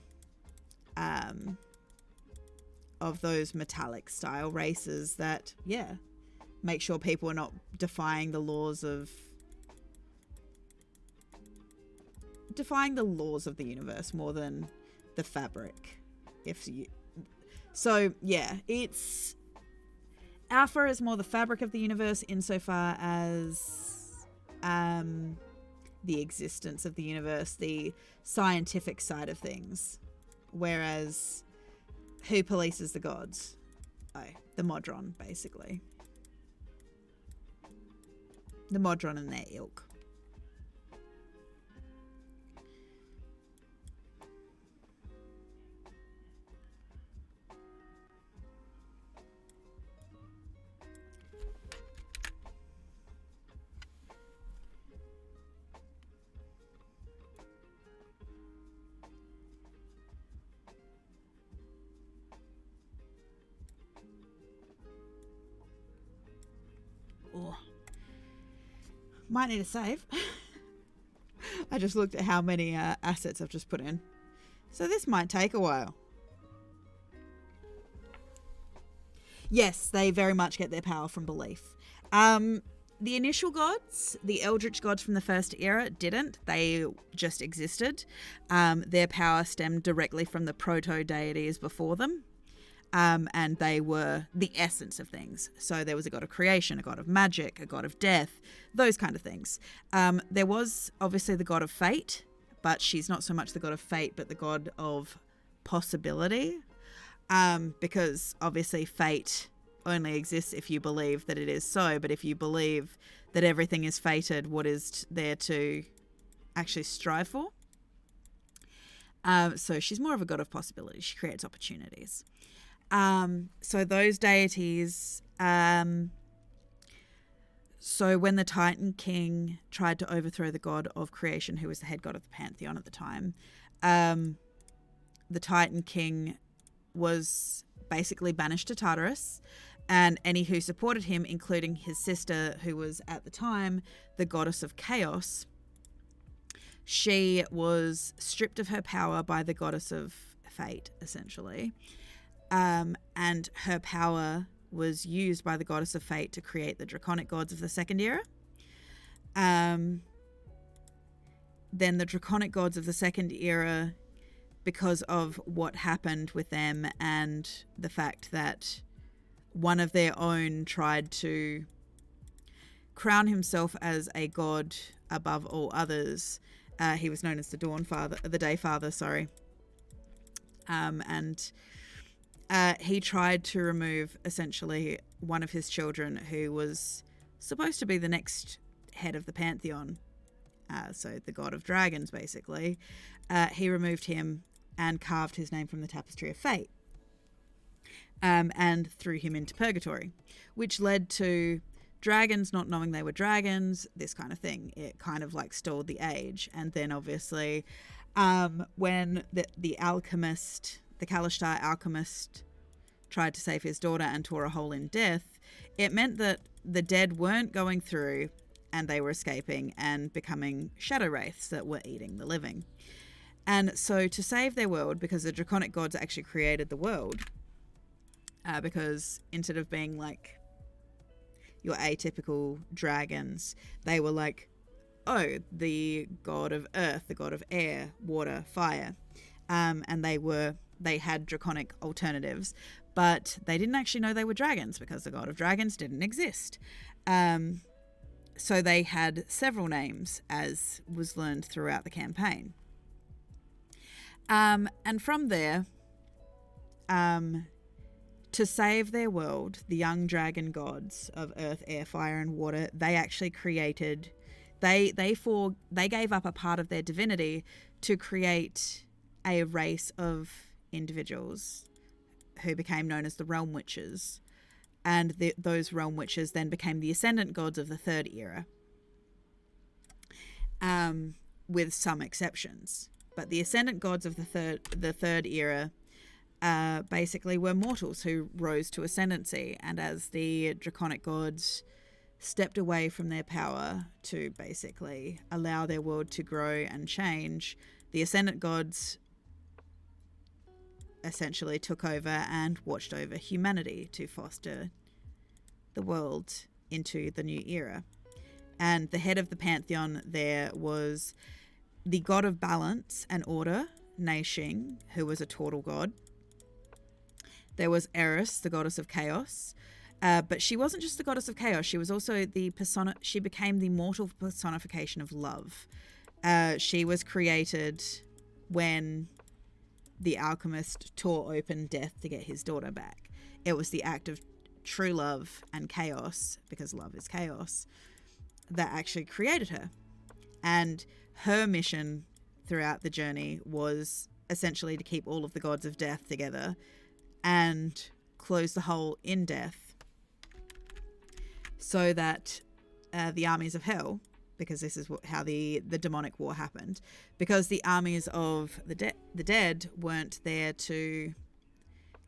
of those metallic style races that, yeah, make sure people are not defying the laws of the universe more than the fabric. So yeah, it's Alpha is more the fabric of the universe insofar as the existence of the universe, the scientific side of things, whereas who polices the gods? Oh, the Modron, basically. The Modron and their ilk. Oh. Might need a save. I just looked at how many assets I've just put in. So this might take a while. Yes, they very much get their power from belief. The initial gods, the Eldritch gods from the first era, didn't. They just existed. Their power stemmed directly from the proto-deities before them. And they were the essence of things. So there was a god of creation, a god of magic, a god of death, those kind of things. There was obviously the god of fate, but she's not so much the god of fate, but the god of possibility. Because obviously fate only exists if you believe that it is so. But if you believe that everything is fated, what is there to actually strive for? So she's more of a god of possibility. She creates opportunities. So those deities, so when the Titan King tried to overthrow the god of creation, who was the head god of the pantheon at the time, the Titan King was basically banished to Tartarus, and any who supported him, including his sister, who was at the time the goddess of chaos, she was stripped of her power by the goddess of fate, essentially. And her power was used by the goddess of fate to create the draconic gods of the second era. Then the draconic gods of the second era, because of what happened with them and the fact that one of their own tried to crown himself as a god above all others. He was known as the Day Father, sorry. And he tried to remove essentially one of his children who was supposed to be the next head of the pantheon. So the god of dragons, basically. He removed him and carved his name from the tapestry of fate. And threw him into purgatory, which led to dragons not knowing they were dragons, this kind of thing. It kind of like stalled the age. And then obviously when the alchemist, the Kalashtar alchemist, tried to save his daughter and tore a hole in death, it meant that the dead weren't going through, and they were escaping and becoming shadow wraiths that were eating the living. And so to save their world, because the draconic gods actually created the world, because instead of being like your atypical dragons, they were like, oh, the god of earth, the god of air, water, fire. And they had draconic alternatives, but they didn't actually know they were dragons because the god of dragons didn't exist. So they had several names, as was learned throughout the campaign. And from there, to save their world, the young dragon gods of earth, air, fire, and water, they actually created... They gave up a part of their divinity to create a race of individuals who became known as the Realm Witches. And those Realm Witches then became the Ascendant Gods of the Third Era, with some exceptions. But the Ascendant Gods of the Third Era basically were mortals who rose to ascendancy, and as the Draconic Gods stepped away from their power to basically allow their world to grow and change, the Ascendant Gods essentially took over and watched over humanity to foster the world into the new era. And the head of the pantheon there was the god of balance and order, Neishing, who was a turtle god. There was Eris, the goddess of chaos. But she wasn't just the goddess of chaos. She was also she became the mortal personification of love. She was created when the alchemist tore open death to get his daughter back. It was the act of true love and chaos, because love is chaos, that actually created her. And her mission throughout the journey was essentially to keep all of the gods of death together and close the hole in death, so that the armies of hell, because this is how the demonic war happened, because the armies of the dead weren't there to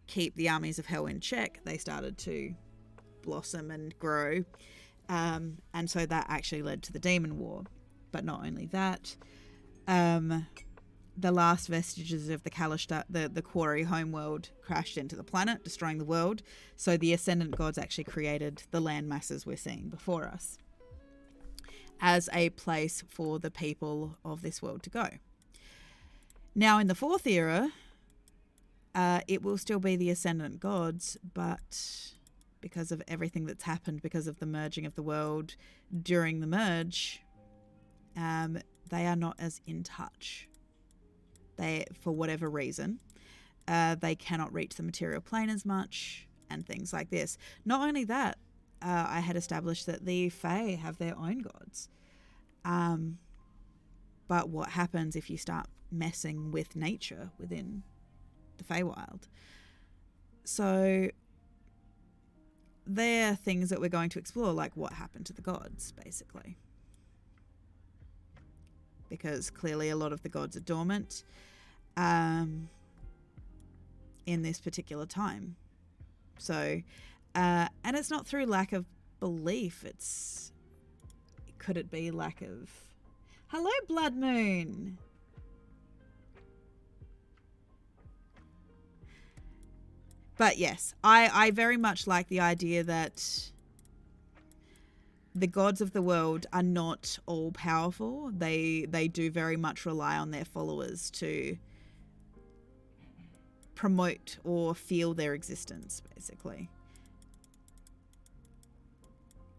keep the armies of hell in check, they started to blossom and grow. And so that actually led to the demon war. But not only that, the last vestiges of the Kalishtar, the quarry homeworld, crashed into the planet, destroying the world. So the Ascendant Gods actually created the land masses we're seeing before us as a place for the people of this world to go. Now, in the Fourth Era, it will still be the Ascendant Gods, but because of everything that's happened, because of the merging of the world during the merge, they are not as in touch. For whatever reason, they cannot reach the material plane as much and things like this. Not only that, I had established that the Fae have their own gods. But what happens if you start messing with nature within the Feywild? So they're things that we're going to explore, like what happened to the gods, basically. Because clearly a lot of the gods are dormant in this particular time. So, and it's not through lack of belief. Could it be lack of... Hello, Blood Moon! But yes, I very much like the idea that the gods of the world are not all powerful. They do very much rely on their followers to promote or feel their existence, basically.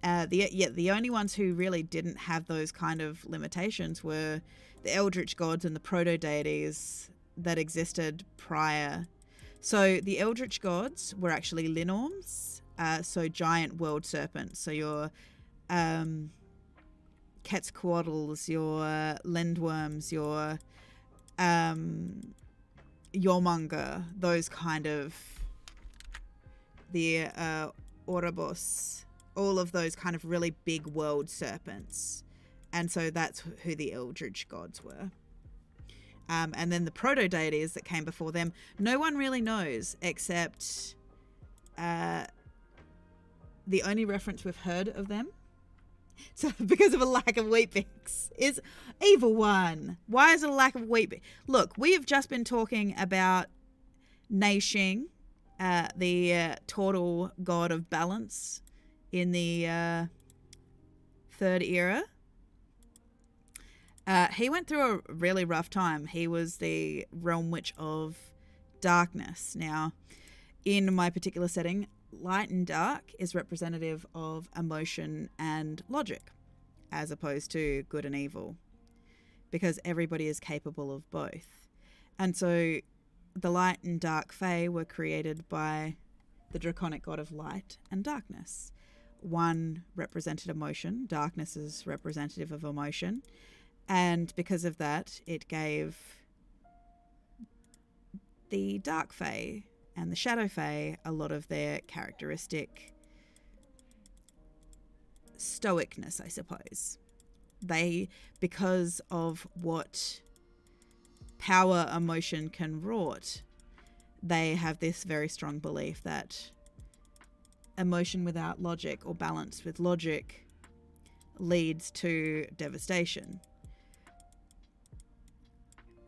The only ones who really didn't have those kind of limitations were the Eldritch gods and the proto-deities that existed prior. So the Eldritch gods were actually linorms, so giant world serpents. So your Quetzalcoatl's, your Lindworms, your Yormungandr, those kind of, the Ouroboros, all of those kind of really big world serpents. And so that's who the Eldritch gods were. And then the proto-deities that came before them, no one really knows except the only reference we've heard of them, so because of a lack of Weet-Bix, is Evil One. Why is it a lack of Weet-Bix? Look, we have just been talking about Neishing, the turtle god of balance in the third era. He went through a really rough time. He was the realm witch of darkness. Now, in my particular setting, light and dark is representative of emotion and logic, as opposed to good and evil, because everybody is capable of both. And so the light and dark Fae were created by the draconic god of light and darkness. One represented emotion, darkness is representative of emotion, and because of that, it gave the dark Fae and the shadow Fae a lot of their characteristic stoicness, I suppose. They, because of what power emotion can wrought, they have this very strong belief that emotion without logic or balance with logic leads to devastation.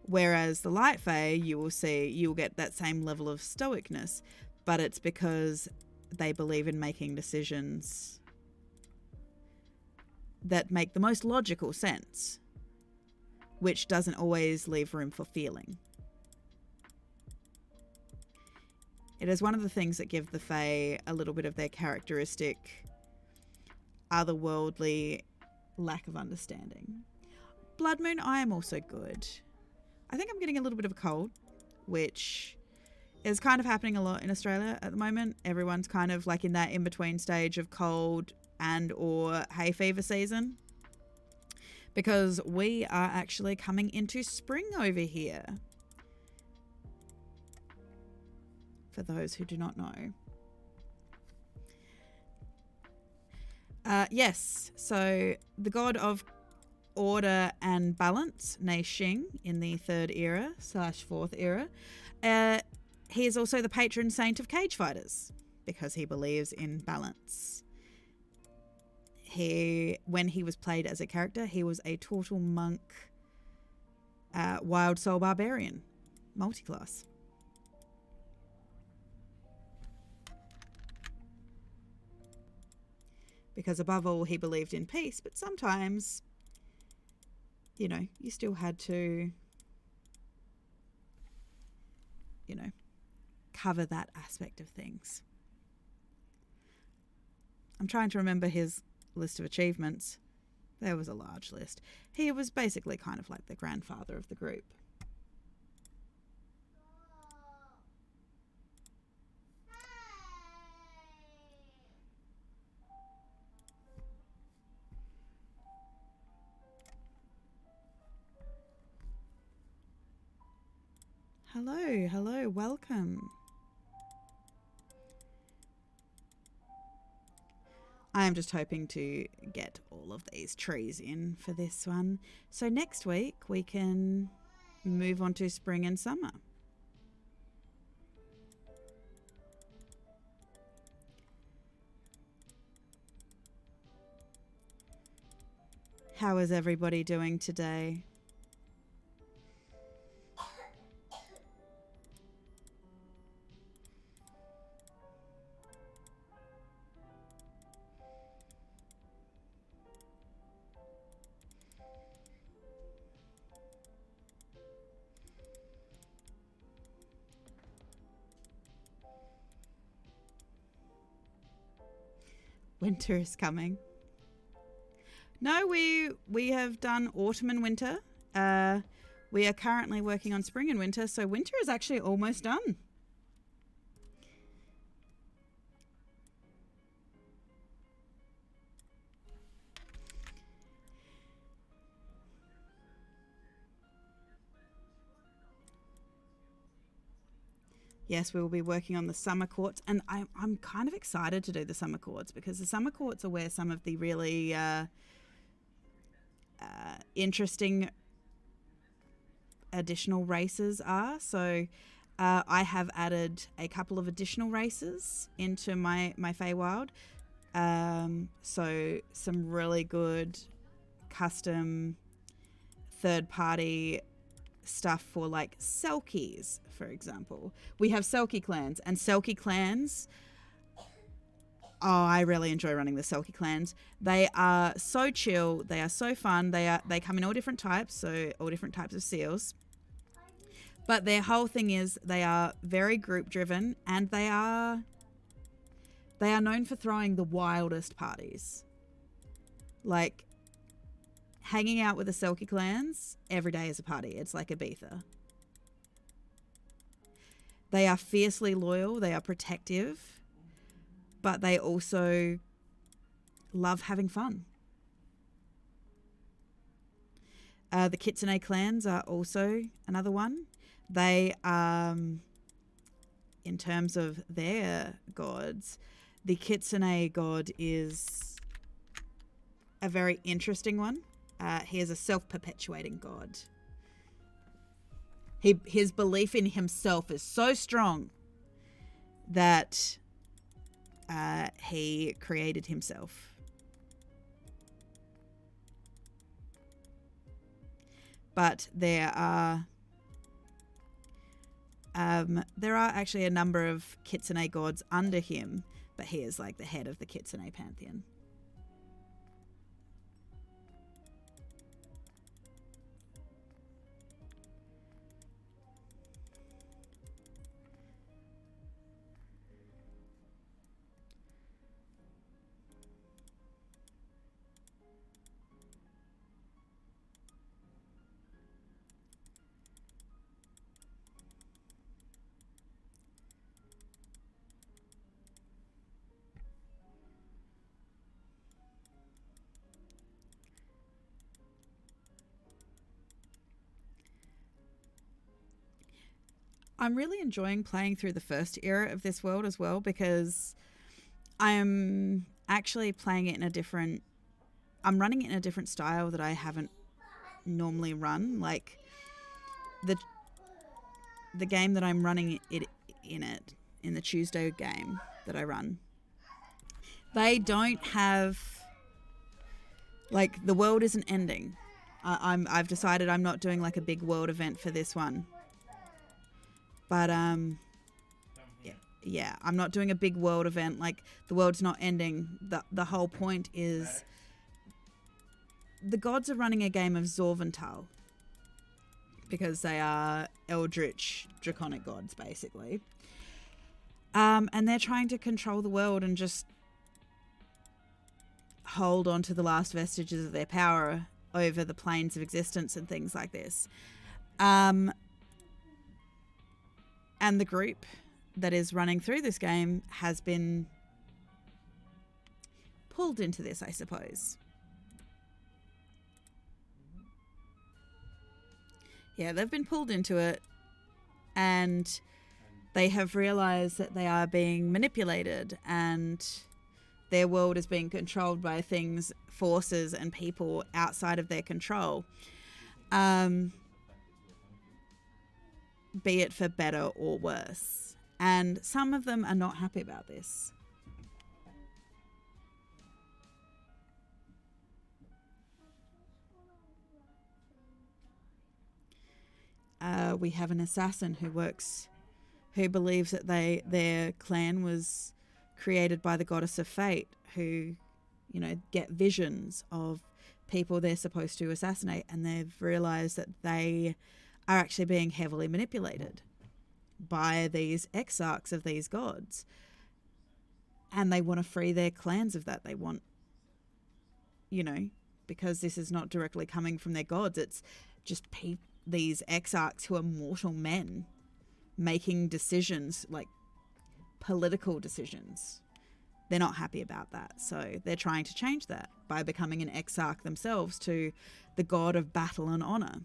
Whereas the light Fae, you'll get that same level of stoicness, but it's because they believe in making decisions that make the most logical sense, which doesn't always leave room for feeling. It is one of the things that give the Fae a little bit of their characteristic otherworldly lack of understanding. Blood Moon, I am also good. I think I'm getting a little bit of a cold, which is kind of happening a lot in Australia at the moment. Everyone's kind of like in that in-between stage of cold and or hay fever season, because we are actually coming into spring over here, for those who do not know. Yes, so the god of order and balance, Neishing, in the third era / fourth era. He is also the patron saint of cage fighters because he believes in balance. When he was played as a character, he was a turtle monk, wild soul barbarian, multiclass. Because above all, he believed in peace, but sometimes, you know, you still had to, you know, cover that aspect of things. I'm trying to remember his list of achievements. There was a large list. He was basically kind of like the grandfather of the group. Hello, welcome. I am just hoping to get all of these trees in for this one. So next week we can move on to spring and summer. How is everybody doing today? Winter is coming. No, we have done autumn and winter. We are currently working on spring and winter, so winter is actually almost done. Yes, we will be working on the summer courts, and I'm kind of excited to do the summer courts because the summer courts are where some of the really interesting additional races are. So I have added a couple of additional races into my Feywild. So some really good custom third-party stuff for like Selkies, for example. We have Selkie clans, and Selkie clans, oh, I really enjoy running the Selkie clans. They are so chill, they are so fun. They come in all different types, so all different types of seals. But their whole thing is they are very group driven, and they are known for throwing the wildest parties. Like, hanging out with the Selkie clans every day is a party. It's like Ibiza. They are fiercely loyal. They are protective. But they also love having fun. The Kitsune clans are also another one. They, in terms of their gods, the Kitsune god is a very interesting one. He is a self-perpetuating god. His belief in himself is so strong that he created himself. But there are actually a number of Kitsune gods under him, but he is like the head of the Kitsune pantheon. I'm really enjoying playing through the first era of this world as well, because I'm actually playing it in a different... I'm running it in a different style that I haven't normally run. Like, the game that I'm running it in the Tuesday game that I run, they don't have... Like, the world isn't ending. I've decided I'm not doing like a big world event for this one. But, yeah, I'm not doing a big world event. Like, the world's not ending. The whole point is the gods are running a game of Zorvental, because they are eldritch draconic gods, basically. And they're trying to control the world and just hold on to the last vestiges of their power over the planes of existence and things like this. And the group that is running through this game has been pulled into this, I suppose. Yeah, they've been pulled into it, and they have realized that they are being manipulated, and their world is being controlled by things, forces, and people outside of their control. Be it for better or worse. And some of them are not happy about this. We have an assassin who believes that their clan was created by the goddess of fate, who, get visions of people they're supposed to assassinate, and they've realized that they are actually being heavily manipulated by these exarchs of these gods. And they want to free their clans of that. They want, because this is not directly coming from their gods, it's just these exarchs who are mortal men making decisions, like political decisions. They're not happy about that. So they're trying to change that by becoming an exarch themselves to the god of battle and honor.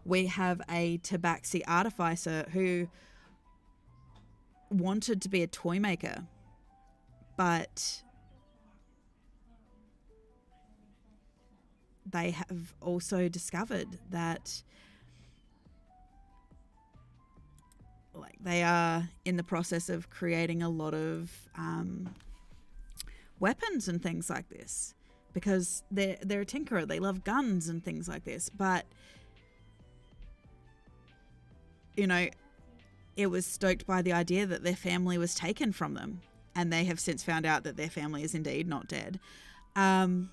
We have a tabaxi artificer who wanted to be a toy maker, but they have also discovered that they are in the process of creating a lot of weapons and things like this, because they're a tinkerer. They love guns and things like this. But, you know, it was stoked by the idea that their family was taken from them, and they have since found out that their family is indeed not dead. And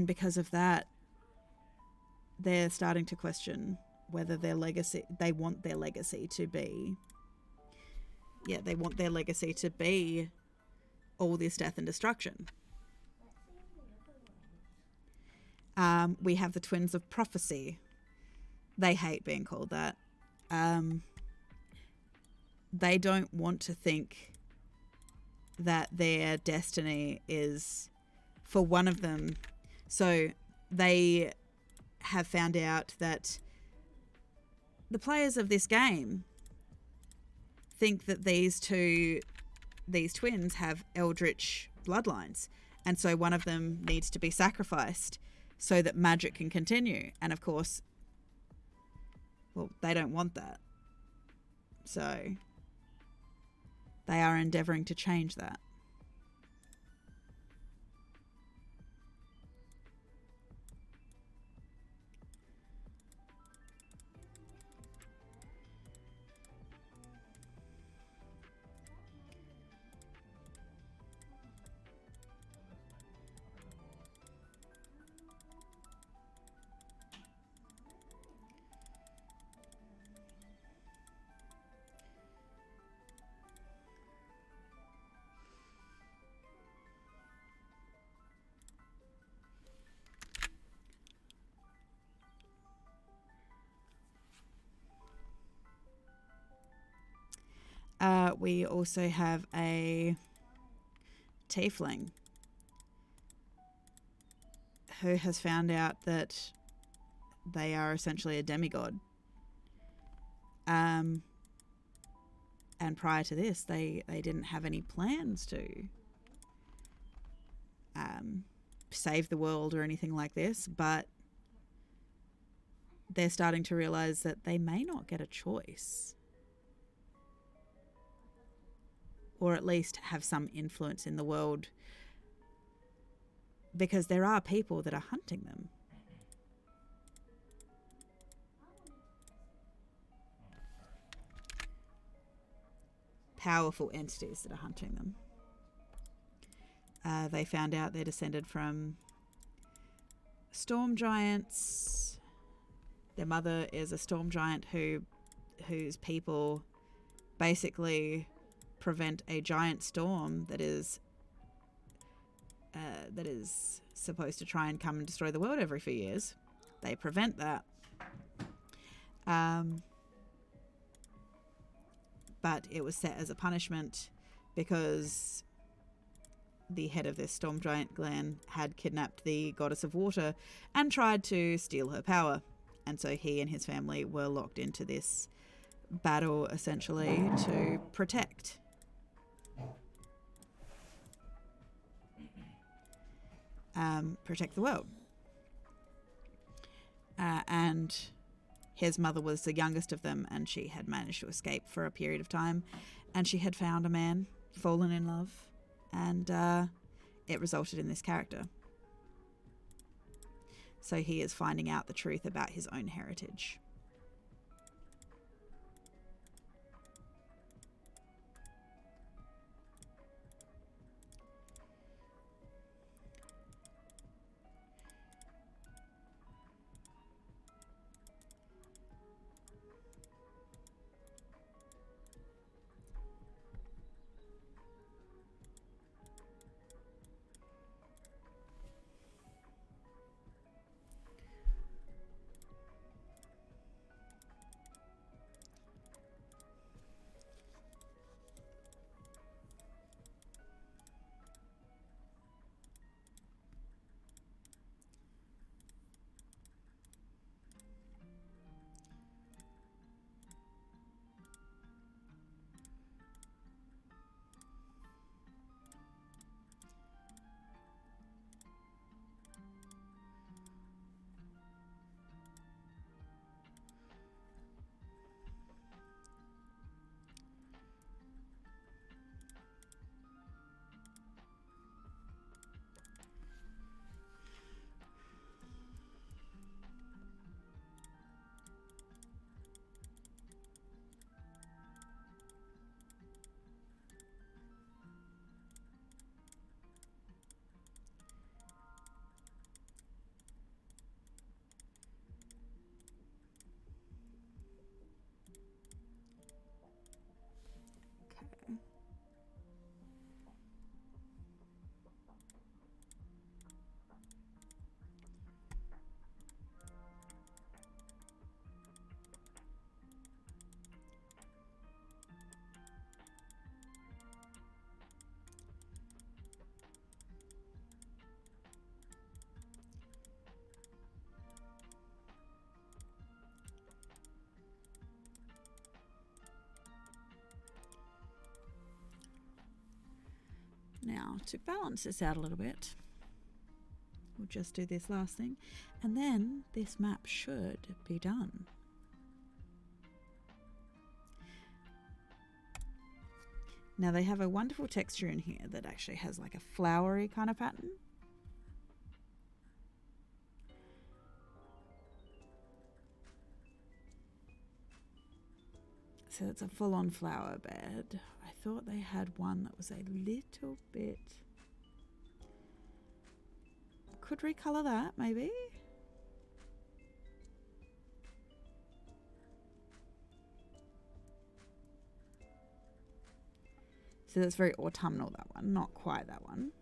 because of that, they're starting to question whether they want their legacy to be all this death and destruction. We have the twins of prophecy. They hate being called that. They don't want to think that their destiny is for one of them. So they have found out that the players of this game think that these twins have eldritch bloodlines, and so one of them needs to be sacrificed so that magic can continue. And of course, well, they don't want that, so they are endeavoring to change that. We also have a tiefling who has found out that they are essentially a demigod. And prior to this, they didn't have any plans to save the world or anything like this, but they're starting to realize that they may not get a choice, or at least have some influence in the world, because there are people that are hunting them. Powerful entities that are hunting them. They found out they're descended from storm giants. Their mother is a storm giant whose people basically prevent a giant storm that is supposed to try and come and destroy the world every few years. They prevent that. But it was set as a punishment because the head of this storm giant clan had kidnapped the goddess of water and tried to steal her power. And so he and his family were locked into this battle, essentially, to protect the world. And his mother was the youngest of them, and she had managed to escape for a period of time, and she had found a man, fallen in love, and it resulted in this character. So he is finding out the truth about his own heritage. Now, to balance this out a little bit, we'll just do this last thing, and then this map should be done. Now they have a wonderful texture in here that actually has like a flowery kind of pattern. So it's a full-on flower bed. I thought they had one that was a little bit... Could recolor that, maybe? So that's very autumnal, that one. Not quite that one.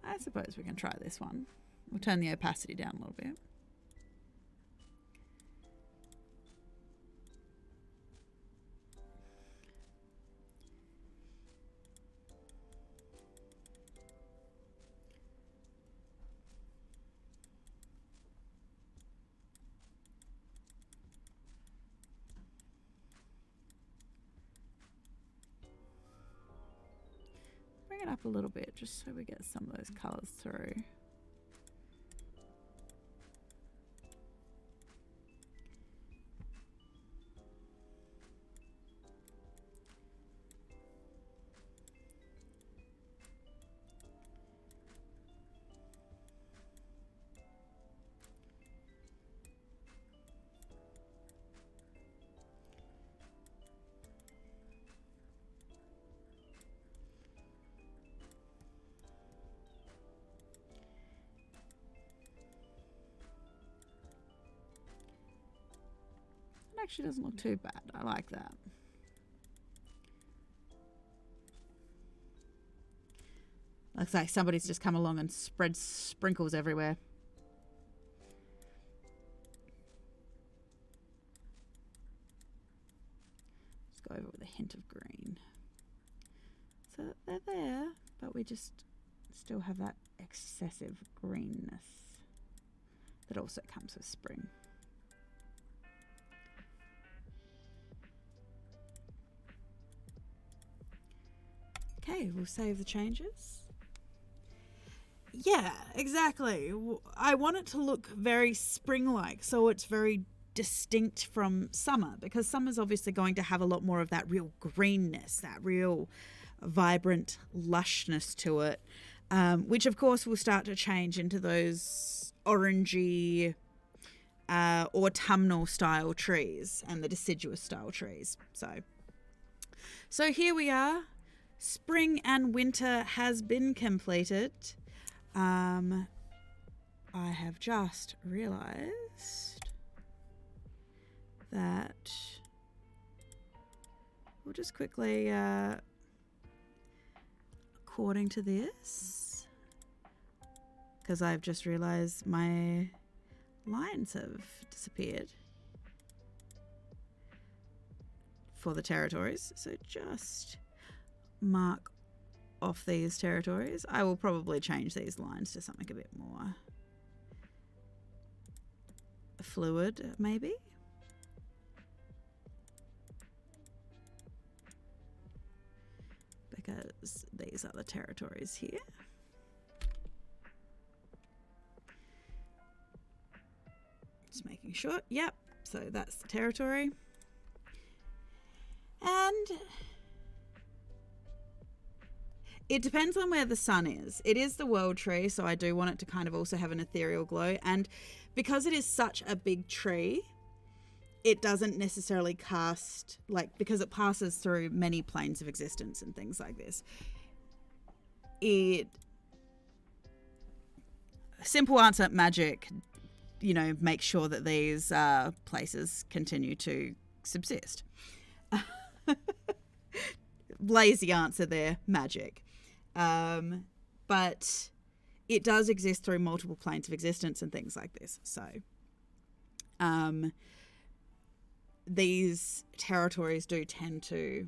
I suppose we can try this one. We'll turn the opacity down a little bit. Bring it up a little bit just so we get some of those colours through. Actually doesn't look too bad. I like that. Looks like somebody's just come along and spread sprinkles everywhere. Let's go over with a hint of green. So they're there, but we just still have that excessive greenness that also comes with spring. Okay, we'll save the changes. Yeah, exactly. I want it to look very spring-like, so it's very distinct from summer, because summer's obviously going to have a lot more of that real greenness, that real vibrant lushness to it, which of course will start to change into those orangey, autumnal style trees and the deciduous style trees. So here we are. Spring and winter has been completed. I have just realized that we'll just quickly, according to this, because I've just realized my lines have disappeared for the territories. So just mark off these territories. I will probably change these lines to something a bit more fluid, maybe. Because these are the territories here. Just making sure. Yep. So that's the territory. And it depends on where the sun is. It is the world tree, so I do want it to kind of also have an ethereal glow. And because it is such a big tree, it doesn't necessarily cast, like, because it passes through many planes of existence and things like this. Simple answer, magic, make sure that these places continue to subsist. Lazy answer there, magic. But it does exist through multiple planes of existence and things like this. So these territories do tend to,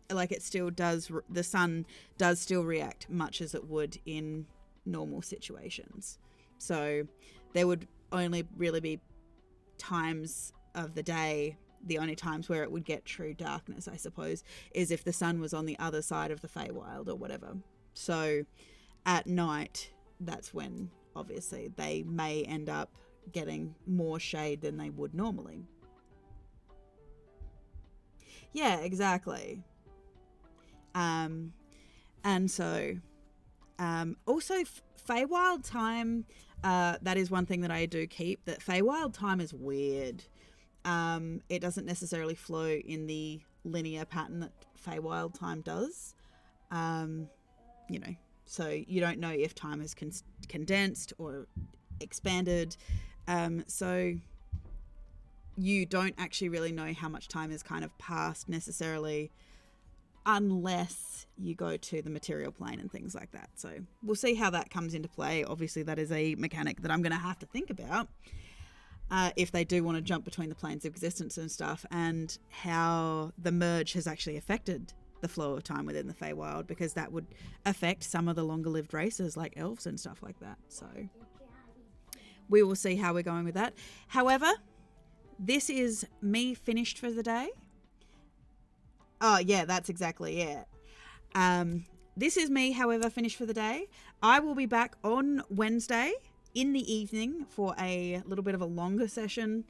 like, it still does, the sun does still react much as it would in normal situations. So there would only really be times of the day, the only times where it would get true darkness, I suppose, is if the sun was on the other side of the Feywild or whatever. So at night, that's when obviously they may end up getting more shade than they would normally. Yeah, exactly. And so also Feywild time, that is one thing that I do keep, that Feywild time is weird. It doesn't necessarily flow in the linear pattern that Feywild time does. You know, so you don't know if time is condensed or expanded. So you don't actually really know how much time has kind of passed necessarily, unless you go to the material plane and things like that. So we'll see how that comes into play. Obviously, that is a mechanic that I'm going to have to think about if they do want to jump between the planes of existence and stuff, and how the merge has actually affected the flow of time within the Feywild, because that would affect some of the longer lived races like elves and stuff like that. So we will see how we're going with that. However, this is me finished for the day. Oh, yeah, that's exactly it. This is me, however, finished for the day. I will be back on Wednesday in the evening for a little bit of a longer session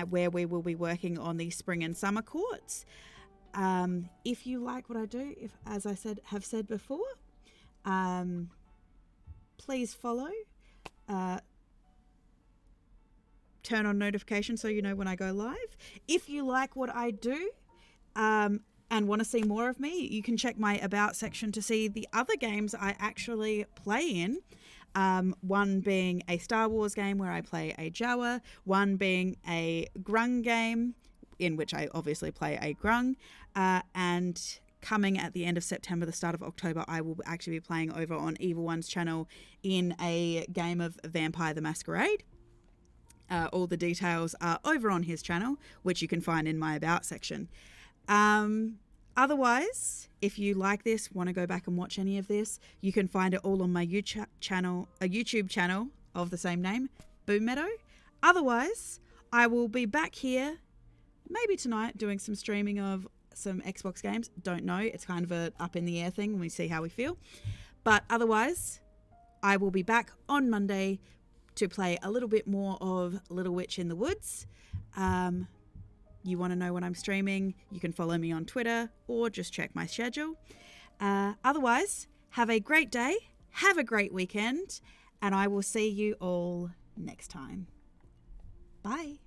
where we will be working on the spring and summer courts. If you like what I do, as I have said before, please follow. Turn on notifications so you know when I go live. If you like what I do and want to see more of me, you can check my About section to see the other games I actually play in. One being a Star Wars game where I play a Jawa, one being a grung game in which I obviously play a grung, and coming at the end of September, the start of October, I will actually be playing over on Evil One's channel in a game of Vampire the Masquerade. All the details are over on his channel, which you can find in my About section. Otherwise, if you like this, want to go back and watch any of this, you can find it all on my YouTube channel of the same name, Boomeadow. Otherwise, I will be back here maybe tonight doing some streaming of some Xbox games. Don't know. It's kind of a up in the air thing. We see how we feel. But otherwise, I will be back on Monday to play a little bit more of Little Witch in the Woods. You want to know when I'm streaming, you can follow me on Twitter or just check my schedule. Otherwise, have a great day, have a great weekend, and I will see you all next time. Bye.